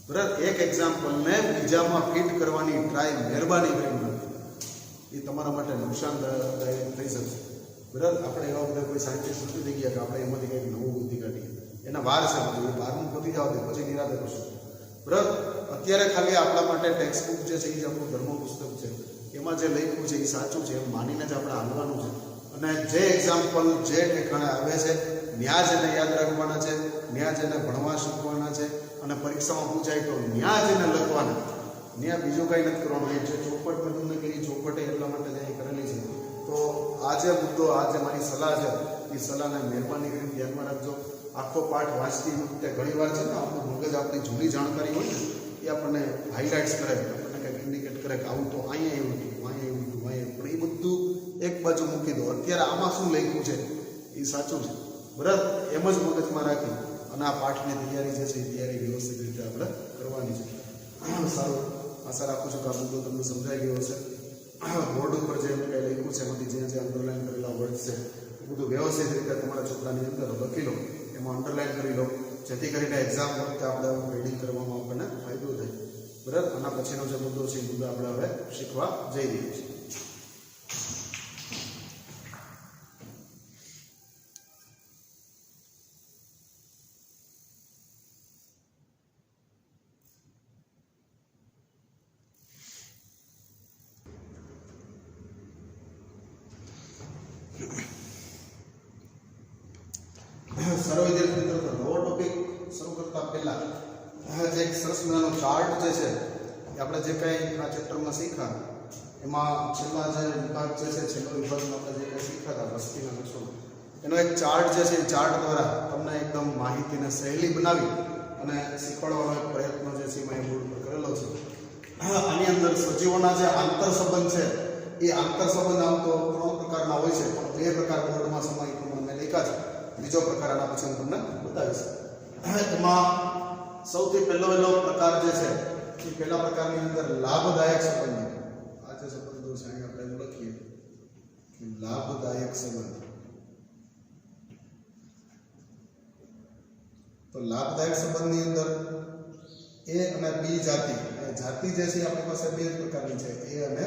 બરાબર, એક એક્ઝામ્પલને બીજામાં ફિટ કરવાની ટ્રાય મહેરબાની કરીને એ તમારા માટે નુકસાનદાયક થઈ શકશે. બરાબર, આપણે એવા બધા કોઈ સાયન્ટિસ્ટ નથી થઈ ગયા કે આપણે એમાંથી કંઈક નવું બુદ્ધિ કાઢીએ. એના વાર છે બધું, એ બારમું પતી જાવ પછી નિરાતે કરશું. બરાબર, અત્યારે ખાલી આપણા માટે ટેક્સ્ટ બુક જે છે એ આપણું ધર્મ પુસ્તક છે, એમાં જે લખ્યું છે એ સાચું છે એમ માનીને જ આપણે હાલવાનું છે. અને જે એક્ઝામ્પલ જે ઠેકાણે આવે છે ત્યાં જ એને યાદ રાખવાના છે, ત્યાં જ એને ભણવા શીખવાના છે અને પરીક્ષામાં પૂછાય તો ત્યાં જ એને લખવાના. ત્યાં બીજું કંઈ નથી કરવાનું. એ જે ચોપટ મેં તમને કહી ચોપટ એટલા માટે જ અહીં કરેલી છે. તો આ જે મુદ્દો, આ જે મારી સલાહ છે એ સલાહને મહેરબાની કરીને ધ્યાનમાં રાખજો. આખો પાઠ વાંચતી વખતે ઘણી વાર છે ને આપણું મગજ આપણી જૂની જાણકારી હોય ને એ આપણને હાઇલાઇટ્સ કરે, આપણને કંઈક ઇન્ડિકેટ કરે કે આવું તો અહીંયા એવું હતું, અહીંયા એવું હતું, અહીંયા. પણ એ બધું એક બાજુ મૂકી દો. અત્યારે આમાં શું લખ્યું છે એ સાચું છે, બરાબર? એમ જ મગજમાં રાખી અને આ પાઠની તૈયારી જે છે એ તૈયારી વ્યવસ્થિત રીતે આપણે કરવાની છે. સારું, આશા રાખું છું કે આ મુદ્દો તમને સમજાઈ ગયો હશે. બોર્ડ ઉપર જે કંઈ લખ્યું છે એમાંથી જે અંડરલાઈન કરેલા વર્ડ છે એ બધું વ્યવસ્થિત રીતે તમારા ચોપડાની અંદર લખી લો, એમાં અંડરલાઈન કરી લો, જેથી કરીને એક્ઝામ વખતે આપણે રીડિંગ કરવામાં આપણને ફાયદો થાય, બરાબર? આના પછીનો જે મુદ્દો છે એ મુદ્દો આપણે હવે શીખવા જઈ રહ્યા છીએ. સર્વ વિદ્યાર્થી મિત્રો, નવો ટોપિક શરૂ કરતા પહેલા જે એક સરસ મજાનો ચાર્ટ જે છે એ આપણે જે કંઈ આ ચેપ્ટરમાં શીખ્યા એમાં છેલ્લા જે વિભાગ જે છે, છેલ્લો વિભાગમાં આપણે જે કંઈ શીખ્યા હતા વસ્તીના લક્ષણો, એનો એક ચાર્ટ જે છે એ ચાર્ટ દ્વારા તમને એકદમ માહિતીને સહેલી બનાવી અને શીખવાડવાનો એક પ્રયત્ન જે છે એમાં એ બોર્ડ પર કરેલો છે. આની અંદર સજીવોના જે આંતર સંબંધ છે એ આંતર સંબંધ આમ તો 3 પ્રકારના હોય છે, પણ 2 પ્રકાર બોર્ડમાં સમય પ્રમાણે મેં લખ્યા છે. બીજો પ્રકાર આના પછી હું તમને બતાવીશ. એમાં સૌથી પહેલો પ્રકાર જે છે એ પહેલા પ્રકારની અંદર લાભદાયક સંબંધ. આ જે સંબંધો છે અહીં આપણે લખીએ કે લાભદાયક સંબંધ. તો લાભદાયક સંબંધની અંદર એ અને બી જાતિ, જાતિ જે છે આપણી પાસે 2 પ્રકારની છે, એ અને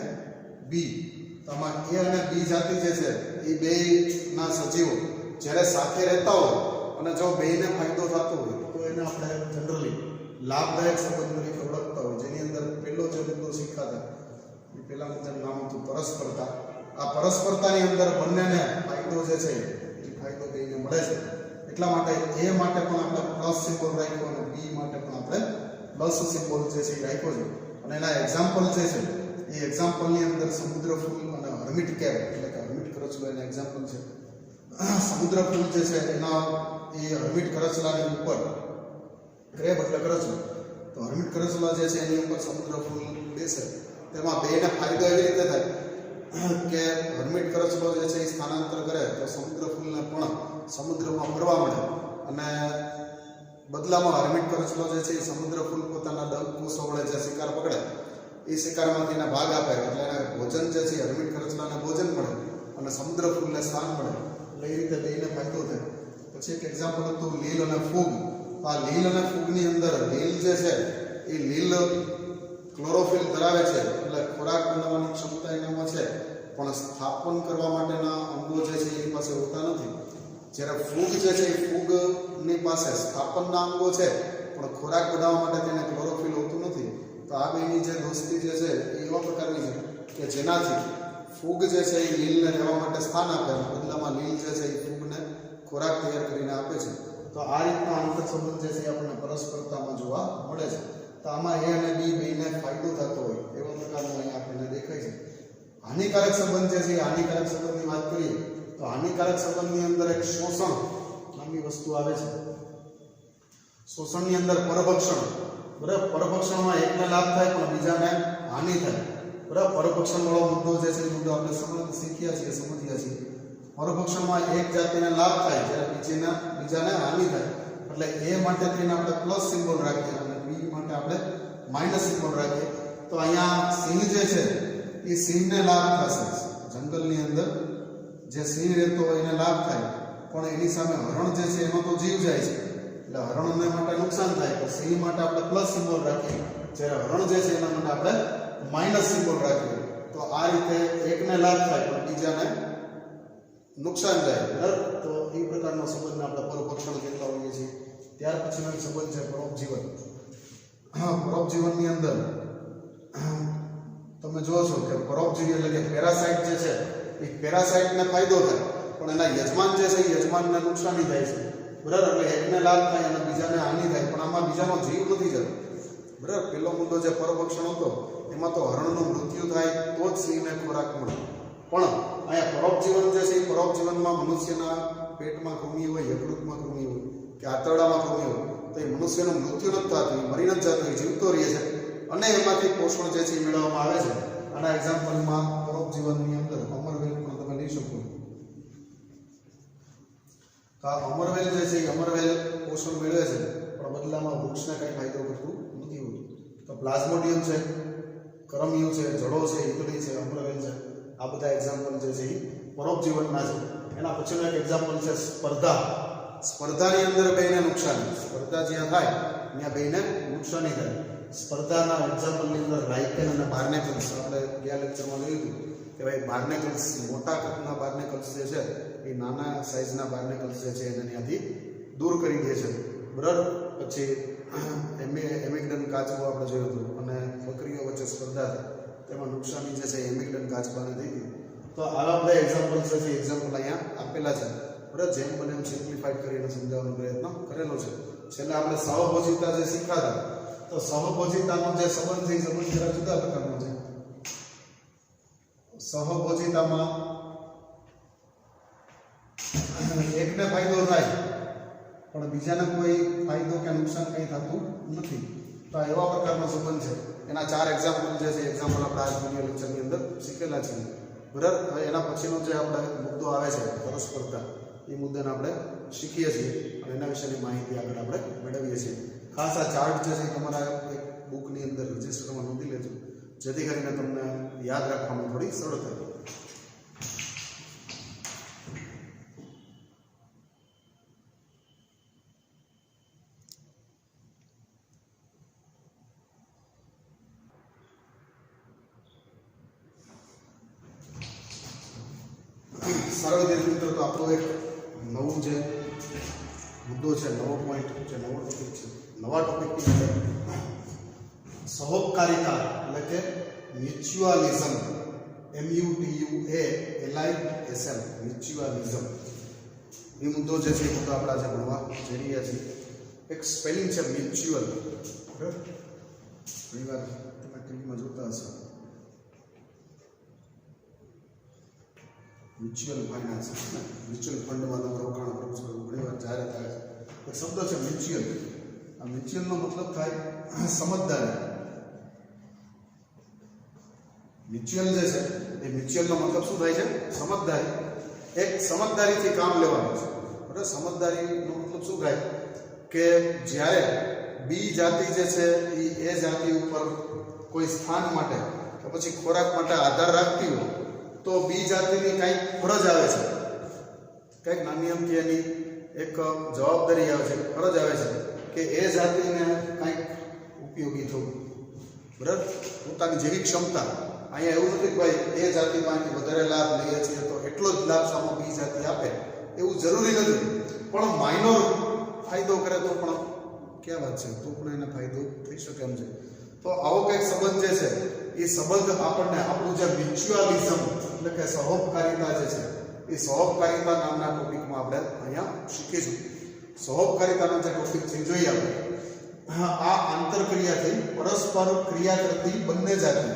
બી. તો આમાં એ અને બી જાતિ જે છે એ બેના સજીવો જ્યારે સાથે રહેતા હોય અને જો બેને ફાયદો થતો હોય તો એને આપણે જનરલી લાભદાયક સંબંધ તરીકે ઓળખતા હોય, જેની અંદર પહેલો જે મુદ્દો શીખાતા એ પહેલા મુદ્દાનું નામ હતું પરસ્પરતા. આ પરસ્પરતાની અંદર બંનેને ફાયદો જે છે એ ફાયદો બેને મળે છે. એટલા માટે એ માટે પણ આપણે પ્લસ સિમ્બોલ રાખ્યો અને બી માટે પણ આપણે પ્લસ સિમ્બોલ જે છે એ રાખ્યો છે. અને એના એક્ઝામ્પલ જે છે એ એક્ઝામ્પલની અંદર સમુદ્ર ફૂલ અને હર્મિટ કેબ એટલે કે હર્મિટ કરચલો એના એક્ઝામ્પલ છે. સમુદ્ર ફૂલ જે છે એના એ હર્મિટ કરચલાની ઉપર ક્રેબ એટલે કરચલો, તો હર્મિટ કરચલા જે છે એની ઉપર સમુદ્ર ફૂલ બેસે. તેમાં બેને ફાયદો એવી રીતે થાય કે હર્મિટ કરચલો જે છે એ સ્થાનાંતર કરે તો સમુદ્ર ફૂલને પણ સમુદ્રમાં ફરવા મળે અને બદલામાં હર્મિટ કરચલો જે છે એ સમુદ્ર ફૂલ પોતાના ડંખકોષો વડે જે શિકાર પકડે એ શિકારમાંથી એને ભાગ આપે એટલે એને ભોજન જે છે હર્મિટ કરચલાને ભોજન મળે અને સમુદ્ર ફૂલને સ્થાન મળે. એટલે એ રીતે બેને ફાયદો થાય. પછી એક એક્ઝામ્પલ હતું લીલ અને ફૂગ. આ લીલ અને ફૂગની અંદર લીલ જે છે એ લીલ ક્લોરોફિલ ધરાવે છે એટલે ખોરાક બનાવવાની ક્ષમતા એનામાં છે, પણ સ્થાપન કરવા માટેના અંગો જે છે એની પાસે હોતા નથી. જ્યારે ફૂગ જે છે એ ફૂગની પાસે સ્થાપનના અંગો છે પણ ખોરાક બનાવવા માટે તેને ક્લોરોફિલ હોતું નથી. તો આ બેની જે દોસ્તી જે છે એ એવા પ્રકારની છે કે જેનાથી ફૂગ જે છે એ લીલને રહેવા માટે સ્થાન આપે અને બદલામાં લીલ જે છે એ ફૂગને ખોરાક તૈયાર કરીને આપે છે. તો આ રીતનો આંતર સંબંધ જે છે એ આપણને પરસ્પરતામાં જોવા મળે છે. તો આમાં એ અને બી બેને ફાયદો થતો હોય એવા પ્રકારનો અહીંયા આપણને દેખાય છે. હાનિકારક સંબંધ જે છે એ હાનિકારક સંબંધની વાત કરીએ તો હાનિકારક સંબંધની અંદર એક શોષણ નામની વસ્તુ આવે છે. શોષણની અંદર પરભક્ષણ, બરાબર? પરભક્ષણમાં એકને લાભ થાય પણ બીજાને હાનિ થાય, બરાબર? પરભક્ષણ વાળો મુદ્દો જે છે એ મુદ્દો આપણે સમજ્યા છીએ. પરભક્ષણમાં એક જાતિને લાભ થાય જ્યારે બીજાને હાનિ થાય. એટલે એ માટે થઈને આપણે પ્લસ સિમ્બોલ રાખીએ અને બી માટે આપણે માઇનસ સિમ્બોલ રાખીએ. તો અહીંયા સિંહ જે છે એ સિંહને લાભ થશે. જંગલની અંદર જે સિંહ રહેતો હોય એને લાભ થાય, પણ એની સામે હરણ જે છે એનો તો જીવ જાય છે એટલે હરણને માટે નુકસાન થાય. તો સિંહ માટે આપણે પ્લસ સિમ્બોલ રાખીએ, જ્યારે હરણ જે છે એના માટે આપણે માઇનસ સિમ્બોલ રાખીએ. તો આ રીતે એકને લાભ થાય પણ બીજાને નુકસાન જાય, બરાબર? તો એ પ્રકારનો સંબંધને આપણે પરભક્ષણ કહેતા હોઈએ છીએ. ત્યાર પછીનો એક સંબંધ છે પરોપજીવન. પરોપજીવનની અંદર તમે જુઓ છો કે પરોપજીવી એટલે કે પેરાસાઇટ જે છે એ પેરાસાઇટને ફાયદો થાય પણ એના યજમાન જે છે એ યજમાનને નુકસાની થાય છે, બરાબર? એટલે એકને લાભ થાય અને બીજાને હાનિ થાય, પણ આમાં બીજાનો જીવ નથી જતો. બરાબર. પહેલો મુદ્દો જે પરોપક્ષણ હતો એમાં તો હરણનું મૃત્યુ થાય તો જ સિંહને ખોરાક મળે, પણ અહીંયા પરોપજીવન જે છે એ પરોપજીવનમાં મનુષ્યના પેટમાં કૃમિ હોય, યકૃતમાં કૃમિ હોય કે આંતરડામાં કૃમિ હોય તો એ મનુષ્યનું મૃત્યુ નથી થતું, મરી નથી જતું, જીવતો રહે છે અને એમાંથી પોષણ જે છે એ મેળવવામાં આવે છે. આના એક્ઝામ્પલમાં પરોપજીવનની અંદર અમરવેલ પણ તમે લઈ શકો. તો આ અમરવેલ જે છે એ અમરવેલ પોષણ મેળવે છે પણ બદલામાં વૃક્ષને કંઈ ફાયદો કરતું નથી હોતું. તો પ્લાઝ્મોડિયમ છે, કરમિયું છે, જડો છે, ઈગડી છે, અમરવેલ છે, આ બધા એક્ઝામ્પલ જે છે એ પરોપજીવનના છે. એના પછીનું એક એક્ઝામ્પલ છે સ્પર્ધા. સ્પર્ધાની અંદર બેને નુકસાની, સ્પર્ધા જ્યાં થાય ત્યાં બેને નુકસાની થાય. સ્પર્ધાના એક્ઝામ્પલની અંદર લાઇકેન અને બાર્નેકલ્સ આપણે ગયા લેક્ચરમાં જોયું હતું કે ભાઈ બાર્નેકલ્સ મોટા કદના બાર્નેકલ્સ જે છે એ નાના સાઇઝના બાર્નેકલ્સ જે છે એને ત્યાંથી દૂર કરી દે છે, બરાબર. પછી એમિગ્ડન કાચબો આપણે જોયું હતું અને બકરીઓ વચ્ચે સ્પર્ધા થઈ તેમાં નુકસાની જે છે એમિગ્ડન કાચબાને થઈ હતી. તો આવા બધા એક્ઝામ્પલ જે છે એક્ઝામ્પલ અહીંયા આપેલા છે, બરાબર. જેમ બને એમ સિમ્પ્લિફાઈડ કરીને સમજાવવાનો પ્રયત્ન કરેલો છે. છેલ્લે આપણે સહભોજિતા જે શીખાતા, તો સહભોજિતાનો જે સંબંધ છે એ સંબંધ જરા જુદા પ્રકારનો છે. સહભોજિતામાં એકને ફાયદો થાય પણ બીજાને કોઈ ફાયદો કે નુકસાન કંઈ થતું નથી. તો આ એવા પ્રકારનો સંબંધ છે. એના 4 એક્ઝામ્પલ જે છે એક્ઝામ્પલ આપણે આ વિડિયો લેક્ચરની અંદર શીખેલા છે, બરાબર. હવે એના પછીનો જે આપણે મુદ્દો આવે છે પરસ્પર્ધા, એ મુદ્દાને આપણે શીખીએ છીએ અને એના વિશેની માહિતી આગળ આપણે મેળવીએ છીએ. ખાસ આ ચાર્ટ જે છે તમારા એક બુકની અંદર રજિસ્ટરમાં નોંધી લેજો જેથી કરીને તમને યાદ રાખવામાં થોડી સરળતા થાય. સરળ વિદ્યાર્થી મિત્રો, તો આપણો એક નવું જે મુદ્દો છે, નવો પોઈન્ટ છે, નવો ટોપિક છે. નવા ટોપિકની અંદર સહોપકારિતા એટલે કે મ્યુચ્યુઅલિઝમ, MUTUALISM, મ્યુચ્યુઅલિઝમ, એ મુદ્દો જે છે એ મુદ્દો આપણે આજે ભણવા જઈ રહ્યા છીએ. એક સ્પેલિંગ છે મ્યુચ્યુઅલ, બરાબર. ઘણી વાર તમે ટીવીમાં જોતા હશો મ્યુચ્યુઅલ ફાઇનાન્સ, મ્યુચ્યુઅલ ફંડમાં તમે રોકાણ કરો છો, ઘણી વાર જાહેરાત થાય છે. એક શબ્દ છે મ્યુચ્યુઅલ. આ મ્યુચ્યુઅલનો મતલબ થાય સમજદારી. મ્યુચ્યુઅલ જે છે એ મ્યુચ્યુઅલનો મતલબ શું થાય છે? સમજદારી. એક સમજદારીથી કામ લેવાનું છે, બરાબર. સમજદારીનો મતલબ શું થાય કે જ્યારે બી જાતિ જે છે એ જાતિ ઉપર કોઈ સ્થાન માટે કે પછી ખોરાક માટે આધાર રાખતી હોય તો બી જાતિની કંઈક ફરજ આવે છે, કંઈક નાની અમથી એની એક જવાબદારી આવે છે, ફરજ આવે છે કે એ જાતિને કંઈક ઉપયોગી થવું, બરાબર. પોતાની જેવી ક્ષમતા. અહીંયા એવું નથી કે ભાઈ એ જાતિમાંથી વધારે લાભ લઈએ છીએ તો એટલો જ લાભ સામો બી જાતિ આપે, એવું જરૂરી નથી. પણ માઇનોર ફાયદો કરે તો પણ ક્યાં વાત છે, તો પણ એને ફાયદો થઈ શકે એમ છે. તો આવો કંઈક સંબંધ જે છે એ સંબંધ આપણને આપણું જે મ્યુચ્યુઅલિઝમ એટલે કે સહોપકારિતા જે છે એ સહોપકારિતા નામના ટોપિકમાં આપણે અહીંયા શીખીશું. સહોપકારિતાનો જે ટોપિક છે જોઈએ આપણે. આ આંતરક્રિયાથી પરસ્પર ક્રિયા કરતી બંને જાતિ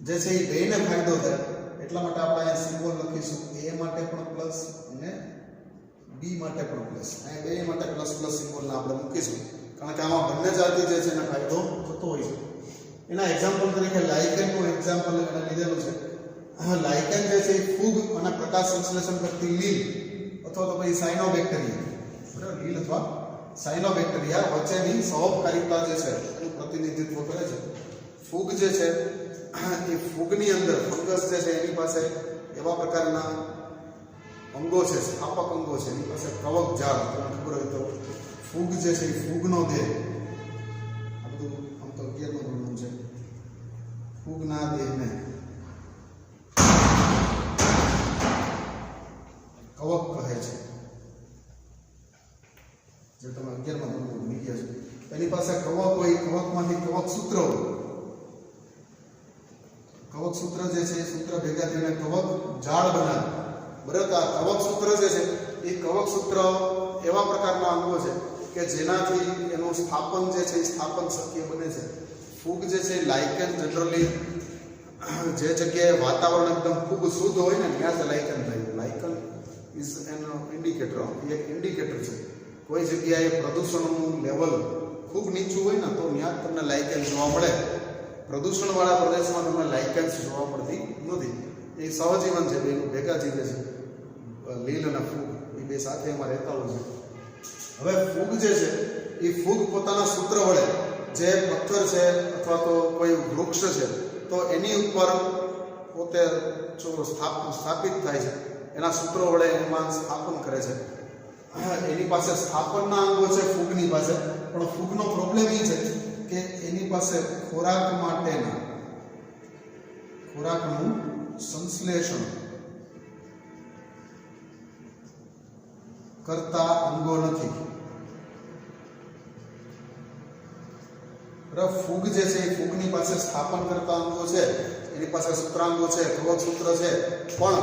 જે છે એ બેને ફાયદો થાય એટલા માટે આપણે અહીંયા સિમ્બોલ લખીશું. એ માટે પણ પ્લસ અને બી માટે પણ પ્લસ. અહીંયા બે માટે પ્લસ પ્લસ સિમ્બોલને આપણે મૂકીશું કારણ કે આમાં બંને જાતિ જે છે એને ફાયદો થતો હોય છે. એના એક્ઝામ્પલ તરીકે લાઇકેનનું એક્ઝામ્પલ એને લીધેલું છે. લાઇકેન જે છે એ ફૂગ અને પ્રકાશ સંશ્લેષણ કરતી લીલ અથવા તો પછી સાયનોબેક્ટેરિયા, બરાબર, લીલ અથવા સાયનોબેક્ટેરિયા વચ્ચેની સહોપકારિતા જે છે એનું પ્રતિનિધિત્વ કરે છે. ફૂગ જે છે એ ફૂગની અંદર ફંગસ જે છે એની પાસે એવા પ્રકારના અંગો છે, સ્થાપક અંગો છે, એની પાસે કવક જાળ, તમને ખબર હોય તો ફૂગ જે છે એ ફૂગનો દેહ, આ બધું આમ તો 11નું વર્ણન છે. ફૂગના દેહને કવક કહે છે, જે તમે 11માં વર્ણન ભણી ગયા છો. એની પાસે કવક હોય, કવકમાંથી કવક સૂત્ર હોય. કવક સૂત્ર જે છે એ સૂત્ર ભેગા થઈને કવક જાળ બનાવે, બરાબર. આ કવક સૂત્ર જે છે એ કવક સૂત્ર એવા પ્રકારના અંગો છે કે જેનાથી એનું સ્થાપન જે છે એ સ્થાપન શક્ય બને છે. ફૂગ જે છે લાઇકેન જનરલી જે જગ્યાએ વાતાવરણ એકદમ ખૂબ શુદ્ધ હોય ને ત્યાં જ લાઇકેન થાય. લાઇકન ઇઝ એન ઇન્ડિકેટર, એક ઇન્ડિકેટર છે. કોઈ જગ્યાએ પ્રદૂષણનું લેવલ ખૂબ નીચું હોય ને તો ત્યાં જ તમને લાઇકેન જોવા મળે. પ્રદૂષણવાળા પ્રદેશમાં તમને લાઇકેન્સ જોવા મળતી નથી. એ સહજીવન છે, બેનું ભેગા જીવે છે. લીલ અને ફૂગ એ બે સાથે એમાં રહેતા હોય છે. હવે ફૂગ જે છે એ ફૂગ પોતાના સૂત્ર વડે જે પથ્થર છે અથવા તો કોઈ વૃક્ષ છે તો એની ઉપર પોતે જો સ્થાપિત થાય છે, એના સૂત્રો વડે એમાં સ્થાપન કરે છે. એની પાસે સ્થાપનના અંગો છે ફૂગની પાસે, પણ ફૂગનો પ્રોબ્લેમ એ છે કે એની પાસે ખોરાકનું સંશ્લેષણ કરતા અંગો નથી. ફૂગ જે છે એ ફૂગની પાસે સ્થાપન કરતા અંગો છે, એની પાસે સૂત્રાંગો છે, કવચ સૂત્ર છે, પણ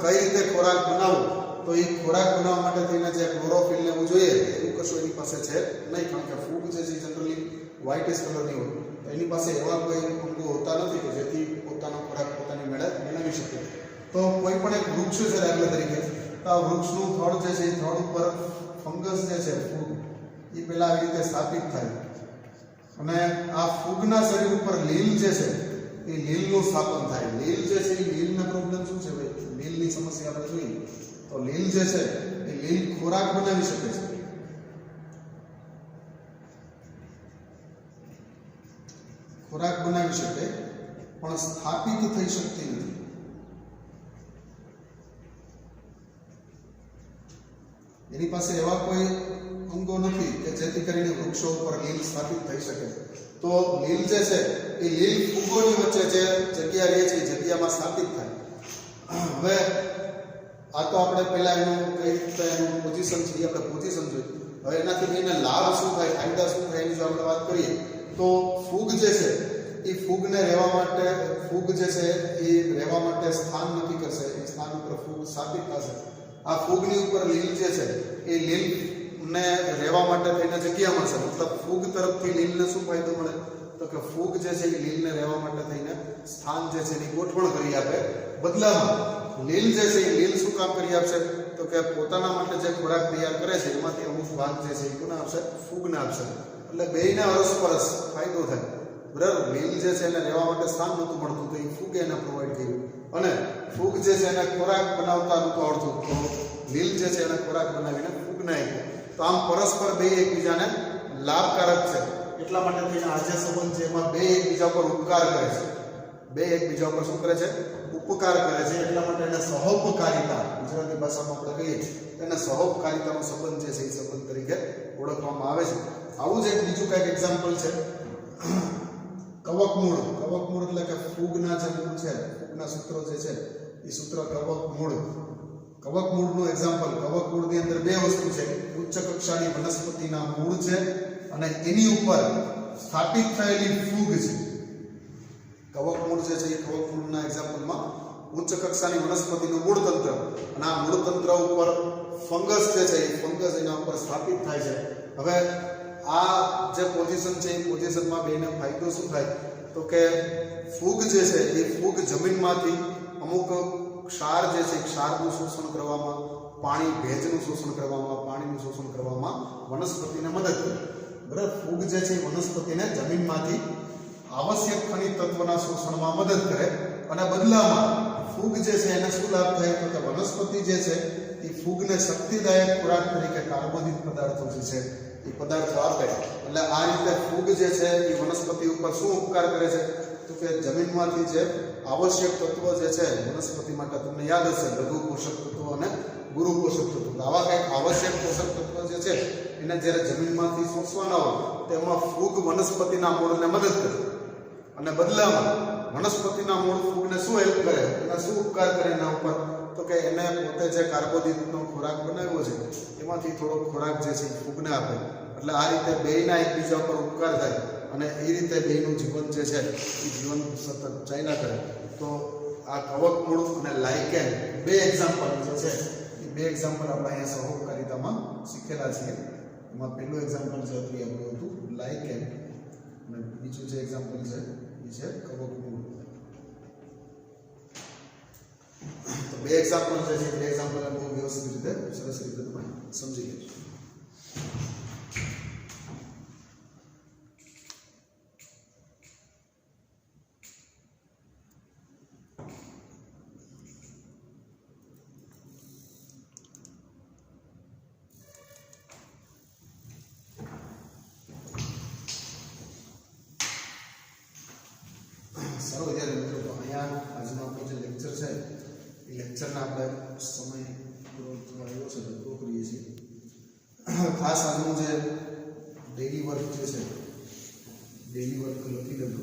કઈ રીતે ખોરાક બનાવવો તો એ ખોરાક બનાવવા માટે થઈને જે ક્લોરોફિલ ને એવું જોઈએ એવું કશું એની પાસે છે નહીં. કારણ કે ફૂગ જે છે જનરલી વ્હાઇટિશ કલરની હોય, એની પાસે એવા કોઈ અંગો હોતા નથી કે જેથી પોતાનો ખોરાક પોતાની મેળે મેળવી શકે. તો કોઈ પણ એક વૃક્ષ છે દાખલા તરીકે, તો આ વૃક્ષનું થડ જે છે એ થડ ઉપર ફંગસ જે છે ફૂગ એ પહેલાં આવી રીતે સ્થાપિત થાય અને આ ફૂગના શરીર ઉપર લીલ જે છે એ લીલનું સ્થાપન થાય. લીલ જે છે એ લીલના પ્રોબ્લેમ શું છે ભાઈ? લીલની સમસ્યા આપણે જોઈએ તો લીલ જે છે એ લીલ ખોરાક બનાવી શકે છે. ખોરાક બનાવી શકે પણ સ્થાપિત થઈ શકતી નથી. એની પાસે એવા કોઈ અંગો નથી કે જેથી કરીને વૃક્ષો ઉપર લીલ સ્થાપિત થઈ શકે. તો લીલ જે છે એ લીલ ફૂગોની વચ્ચે જે જગ્યા રહે છે એ જગ્યામાં સ્થાપિત થાય. હવે આ તો આપણે પહેલા એનું કઈ રીતે એનું પોઝિશન છે એ આપણે પોઝિશન જોઈએ. હવે એનાથી લઈને લાભ શું થાય, ફાયદા શું થાય એની જો આપણે વાત કરીએ તો ફૂગ જે છે એ ફૂગને રહેવા માટે સ્થાન નક્કી કરશે. એ સ્થાન ઉપર ફૂગ સ્થાપિત થશે. આ ફૂગની ઉપર લીલ જે છે એ લીલને રહેવા માટે થઈને જગ્યા મળશે. મતલબ ફૂગ તરફથી લીલને શું ફાયદો મળે તો કે ફૂગ જે છે એ લીલને રહેવા માટે થઈને સ્થાન જે છે એની ગોઠવણ કરી આપે. બદલામાં લીલ જે છે એ લીલ શું કામ કરી આપશે તો કે પોતાના માટે જે ખોરાક તૈયાર કરે છે એમાંથી અમુક ભાગ જે છે એ કોને આપશે? ફૂગને આપશે. એટલે બેયને અરસપરસ ફાયદો થાય. બરાબર, લીલ જે છે એને રહેવા માટે સ્થાન નહોતું મળતું તો એ ફૂગે એને પ્રોવાઈડ કર્યું અને ફૂગ જે છે એને ખોરાક બનાવતા નહોતું આવડતું તો લીલ જે છે એને ખોરાક બનાવીને ફૂગને આપ્યો. તો આમ પરસ્પર બે એકબીજાને લાભકારક છે. એટલા માટે થઈને આ જે સંબંધ છે એમાં બે એકબીજા પર ઉપકાર કરે છે. બે એકબીજા પર શું કરે છે? ઉપકાર કરે છે. એટલા માટે એને સહોપકારિતા, ગુજરાતી ભાષામાં આપણે કહીએ એને સહોપકારિતાનો સંબંધ જે છે એ સંબંધ તરીકે ઓળખવામાં આવે છે. આવું જ એક બીજું કંઈક એક્ઝામ્પલ છે કવકમૂળ. કવકમૂળ એટલે કે ફૂગના જે મૂળ છે, ફૂગના સૂત્રો જે છે એ સૂત્ર કવકમૂળ. કવકમૂળનું એક્ઝામ્પલ, કવકમૂળની અંદર બે વસ્તુ છે. ઉચ્ચ કક્ષાની વનસ્પતિના મૂળ છે અને એની ઉપર સ્થાપિત થયેલી ફૂગ છે. કવકમૂળ જે છે એ કવકમૂળના એક્ઝામ્પલમાં ઉચ્ચ કક્ષાની વનસ્પતિનું મૂળતંત્ર અને આ મૂળતંત્ર ઉપર ફંગસ જે છે એ ફંગસ એના ઉપર સ્થાપિત થાય છે. હવે આ જે પોઝિશન છે એ પોઝિશનમાં બેને ફાયદો શું થાય તો કે ફૂગ જે છે એ ફૂગ જમીનમાંથી અમુક ક્ષાર જે છે ક્ષારનું શોષણ કરવામાં, ભેજનું શોષણ કરવામાં, પાણીનું શોષણ કરવામાં વનસ્પતિને મદદ કરે. બરાબર, ફૂગ જે છે વનસ્પતિને જમીનમાંથી આવશ્યક ખનિજ તત્વના શોષણમાં મદદ કરે અને બદલામાં ફૂગ જે છે એને શું લાભ થાય તો કે વનસ્પતિ જે છે એ ફૂગને શક્તિદાયક ખોરાક તરીકે કાર્બોદિત પદાર્થો જે છે એ પદાર્થો આપે. એટલે આ રીતે ફૂગ જે છે એ વનસ્પતિ ઉપર શું ઉપકાર કરે છે તો કે જમીનમાંથી જે આવશ્યક તત્વો જે છે વનસ્પતિ માટે તમને યાદ હશે લઘુ પોષક તત્વો અને ગુરુ પોષક તત્વો. આવા કંઈક આવશ્યક પોષક તત્વો જે છે એને જ્યારે જમીનમાંથી શોષવાના હોય તેમાં ફૂગ વનસ્પતિના મૂળને મદદ કરે અને બદલામાં વનસ્પતિના મૂળ ફૂગને શું હેલ્પ કરે, એને શું ઉપકાર કરે એના ઉપર તો કે એને પોતે જે કાર્બોદિતનો ખોરાક બનાવ્યો છે એમાંથી થોડો ખોરાક જે છે ફૂગને આપે. એટલે આ રીતે બેયના એકબીજા પર ઉપકાર થાય અને એ રીતે બેયનું જીવન જે છે એ જીવન સતત ચાલ્યા કરે. તો આ કવકમૂળ અને લાઇકેન બે એક્ઝામ્પલ જે છે એ બે એક્ઝામ્પલ આપણે અહીંયા સહોપકારિતામાં શીખેલા છીએ. એમાં પહેલું એક્ઝામ્પલ જે હતું એ આપણું હતું લાઇકેન, અને બીજું જે એક્ઝામ્પલ છે એ છે કવકમૂળ. તો બે એક્ઝામ્પલ જે છે બે એક્ઝામ્પલ બહુ વ્યવસ્થિત રીતે સરસ રીતે તમે સમજી લેજો. સારું વિદ્યાર્થી મિત્રો, તો અહીંયા આજનો આપણો જે લેક્ચર છે એ લેક્ચરના આપણે સમય પૂરો થવા આવ્યો છે તો પૂરો કરીએ છીએ. ખાસ આજનું જે ડેઇલી વર્ક જે છે ડેઇલી વર્ક લખી લેજો.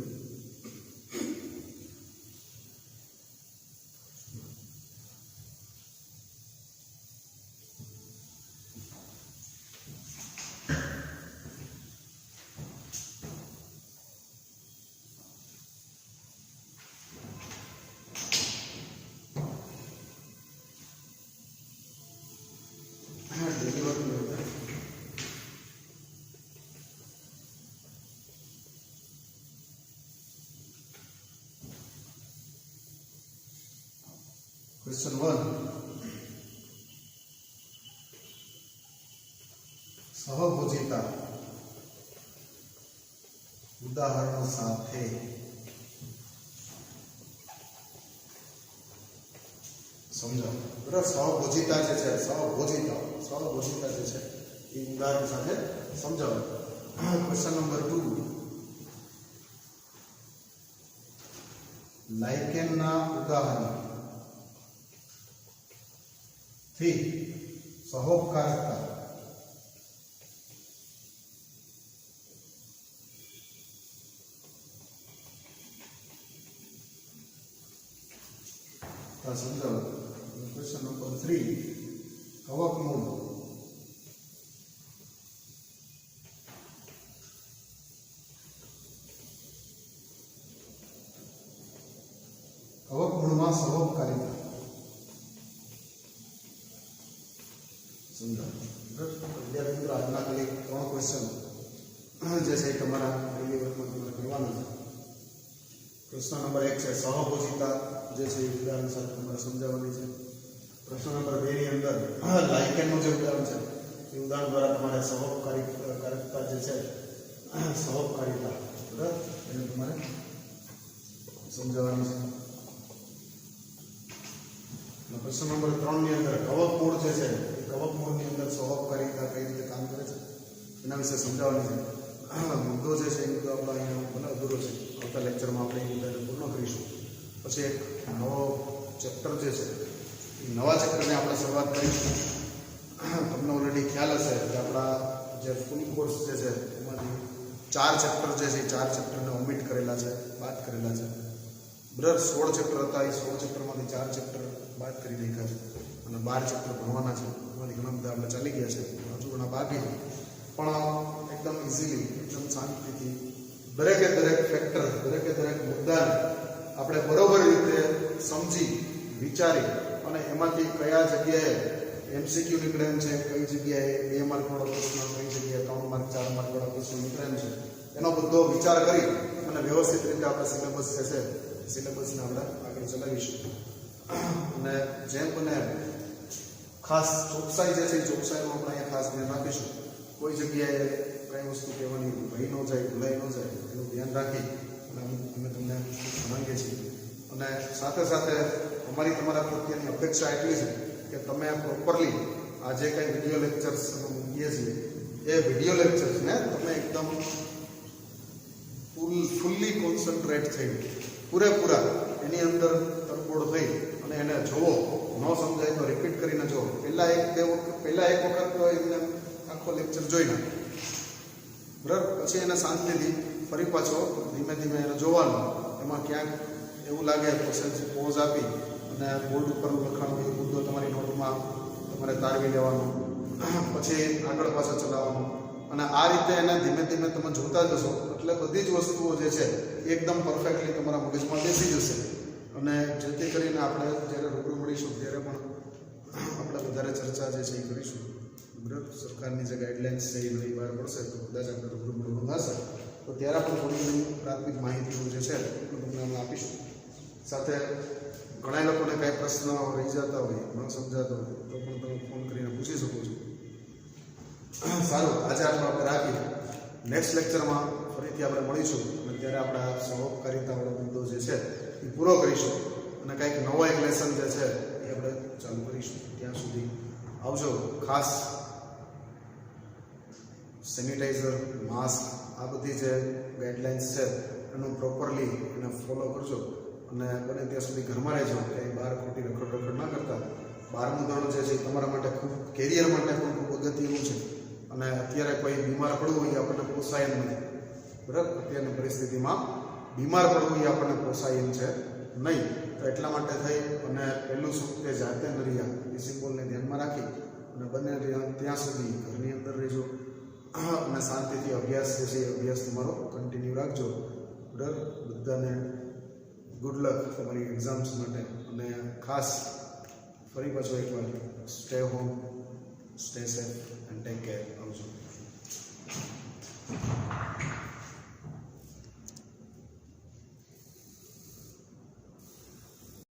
Question 1. સહભોજિતા ઉદાહરણો સાથે સમજાવો. બરાબર, સહભોજિતા જે છે સહભોજિતા જે છે એ ઉદાહરણ સાથે સમજાવો. Question number 2. લાઇકેનના ઉદાહરણ થી સહોપકારકતા સમજાવો. Question number 3. કવકમૂળ કવકમૂળમાં સહોપકારિતા સમજાવો. વિદ્યાર્થી મિત્રો, આજના ખાલી 3 ક્વેશ્ચન જે છે તમારા ડેઇલી વર્કમાં તમારે કરવાના છે. પ્રશ્ન નંબર 1 છે સહભોજિતા જે છે એ ઉદાહરણ સાથે તમારે સમજાવવાની છે. પ્રશ્ન નંબર 2 ની અંદર લાઇકેનનું જે ઉદાહરણ છે એ ઉદાહરણ દ્વારા તમારે સહોપકારિતા જે છે સહોપકારિતા બરાબર એને તમારે સમજાવવાની છે. પ્રશ્ન નંબર 3 ની અંદર કવકમૂળ જે છે એ કવકમૂળની અંદર સહોપકારિતા કઈ રીતે કામ કરે છે એના વિશે સમજાવવાની છે. મુદ્દો જે છે એ મુદ્દો આપણો અહીંયા ભલે અધૂરો છે, આવતા લેક્ચરમાં આપણે એ મુદ્દાને પૂર્ણ કરીશું. પછી એક નવો ચેપ્ટર જે છે એ નવા ચેપ્ટરની આપણે શરૂઆત કરીશું. તમને ઓલરેડી ખ્યાલ હશે કે આપણા જે ફૂલ કોર્સ જે છે એમાંથી 4 ચેપ્ટર જે છે એ 4 ચેપ્ટરને ઓમિટ કરેલા છે, બાદ કરેલા છે. બરાબર, 16 ચેપ્ટર હતા એ 16 ચેપ્ટરમાંથી 4 ચેપ્ટર બાદ કરી નાખ્યા છે અને 12 ચેપ્ટર ભણવાના છે. એમાંથી ઘણા બધા આપણે ચાલી ગયા છે, હજુ ઘણા બાકી છે. પણ એકદમ ઇઝીલી, એકદમ શાંતિથી દરેકે દરેક ફેક્ટર, દરેકે દરેક મુદ્દાને આપણે બરોબર રીતે સમજી વિચારી અને એમાંથી કયા જગ્યાએ MCQ નીકળે એમ છે, કઈ જગ્યાએ 2 માર્ક વાળો પ્રશ્ન, કઈ જગ્યાએ 3 માર્ક 4 માર્ક વાળા પ્રશ્ન નીકળે એમ છે, એનો બધો વિચાર કરી અને વ્યવસ્થિત રીતે આપણે સિલેબસ જે છે સિલેબસને આપણે આગળ ચલાવીશું. અને જેમ બને ખાસ ચોકસાઈ જે છે એ ચોકસાઈનું આપણે અહીંયા ખાસ ધ્યાન રાખીશું. કોઈ જગ્યાએ કઈ વસ્તુ કહેવાની ભૂલાઈ ન જાય એનું ધ્યાન રાખી અને અમે તમને માંગીએ છીએ. અને સાથે સાથે અમારી તમારા પ્રત્યેની અપેક્ષા એટલી છે કે તમે પ્રોપરલી આ જે કંઈ વિડીયો લેક્ચર્સ મૂકીએ છીએ એ વિડીયો લેક્ચર્સને તમે એકદમ ફૂલ્લી કોન્સન્ટ્રેટ થઈ પૂરેપૂરા એની અંદર તરબોળ થઈ અને એને જોવો. ન સમજાય તો રિપીટ કરીને જુઓ. પહેલાં એક વખત તો એમને આખો લેક્ચર જોઈ નાખો, બરાબર. પછી એને શાંતિથી ફરી પાછો ધીમે ધીમે એને જોવાનું. એમાં ક્યાંક એવું લાગે તો પોઝ આપી અને બોર્ડ ઉપરનું લખાણ એ મુદ્દો તમારી નોટમાં તમારે તારવી લેવાનો, પછી આગળ પાછળ ચલાવવાનું. અને આ રીતે એને ધીમે ધીમે તમે જોતા જશો એટલે બધી જ વસ્તુઓ જે છે એકદમ પરફેક્ટલી તમારા મગજમાં બેસી જશે. અને જેથી કરીને આપણે જ્યારે રૂબરૂ મળીશું ત્યારે પણ આપણે વધારે ચર્ચા જે છે એ કરીશું. બરાબર સરકારની જે ગાઈડલાઇન્સ છે એ નવી બહાર પડશે તો કદાચ આપણે રૂબરૂ મળવાનું હશે તો ત્યારે પણ થોડી ઘણી પ્રાથમિક માહિતીઓ જે છે એ તમને અમે આપીશું. સાથે ઘણા લોકોને કાંઈ પ્રશ્ન રહી જતા હોય ન સમજાતો હોય તો પણ તમે ફોન કરીને પૂછી શકો છો. સારું, આજે આપણે રાખી નેક્સ્ટ લેક્ચરમાં ફરીથી આપણે મળીશું અને ત્યારે આપણે આ સહકારિતાવાળો મુદ્દો જે છે એ પૂરો કરીશું અને કંઈક નવો એક લેસન જે છે એ આપણે ચાલુ કરીશું. ત્યાં સુધી આવજો. ખાસ સેનિટાઈઝર, માસ્ક, આ બધી જે ગાઈડલાઇન્સ છે એનું પ્રોપરલી એને ફોલો કરજો અને બને ત્યાં સુધી ઘરમાં રહેજો. ક્યાંય બહાર ખોટી રખડ ના કરતા. બહારનું ધોરણ જે છે એ તમારા માટે ખૂબ કેરિયર માટે પણ ખૂબ અગત્યનું છે અને અત્યારે કોઈ બીમાર પડવું એ આપણને પોસાય એમ નથી. બરાબર, અત્યારની પરિસ્થિતિમાં બીમાર પડવું એ આપણને પોસાય એમ છે નહીં. તો એટલા માટે થઈ અને પહેલું સુખ કે જાતે નરિયા એ સિમ્બોલને ધ્યાનમાં રાખી અને બંને ત્યાં સુધી ઘરની અંદર રહેજો અને શાંતિથી અભ્યાસ જે છે એ અભ્યાસ તમારો કન્ટિન્યુ રાખજો. બરાબર, બધાને ગુડ લક તમારી એક્ઝામ્સ માટે અને ખાસ ફરી પાછો એકવાર stay home, stay safe and take care. આવજો.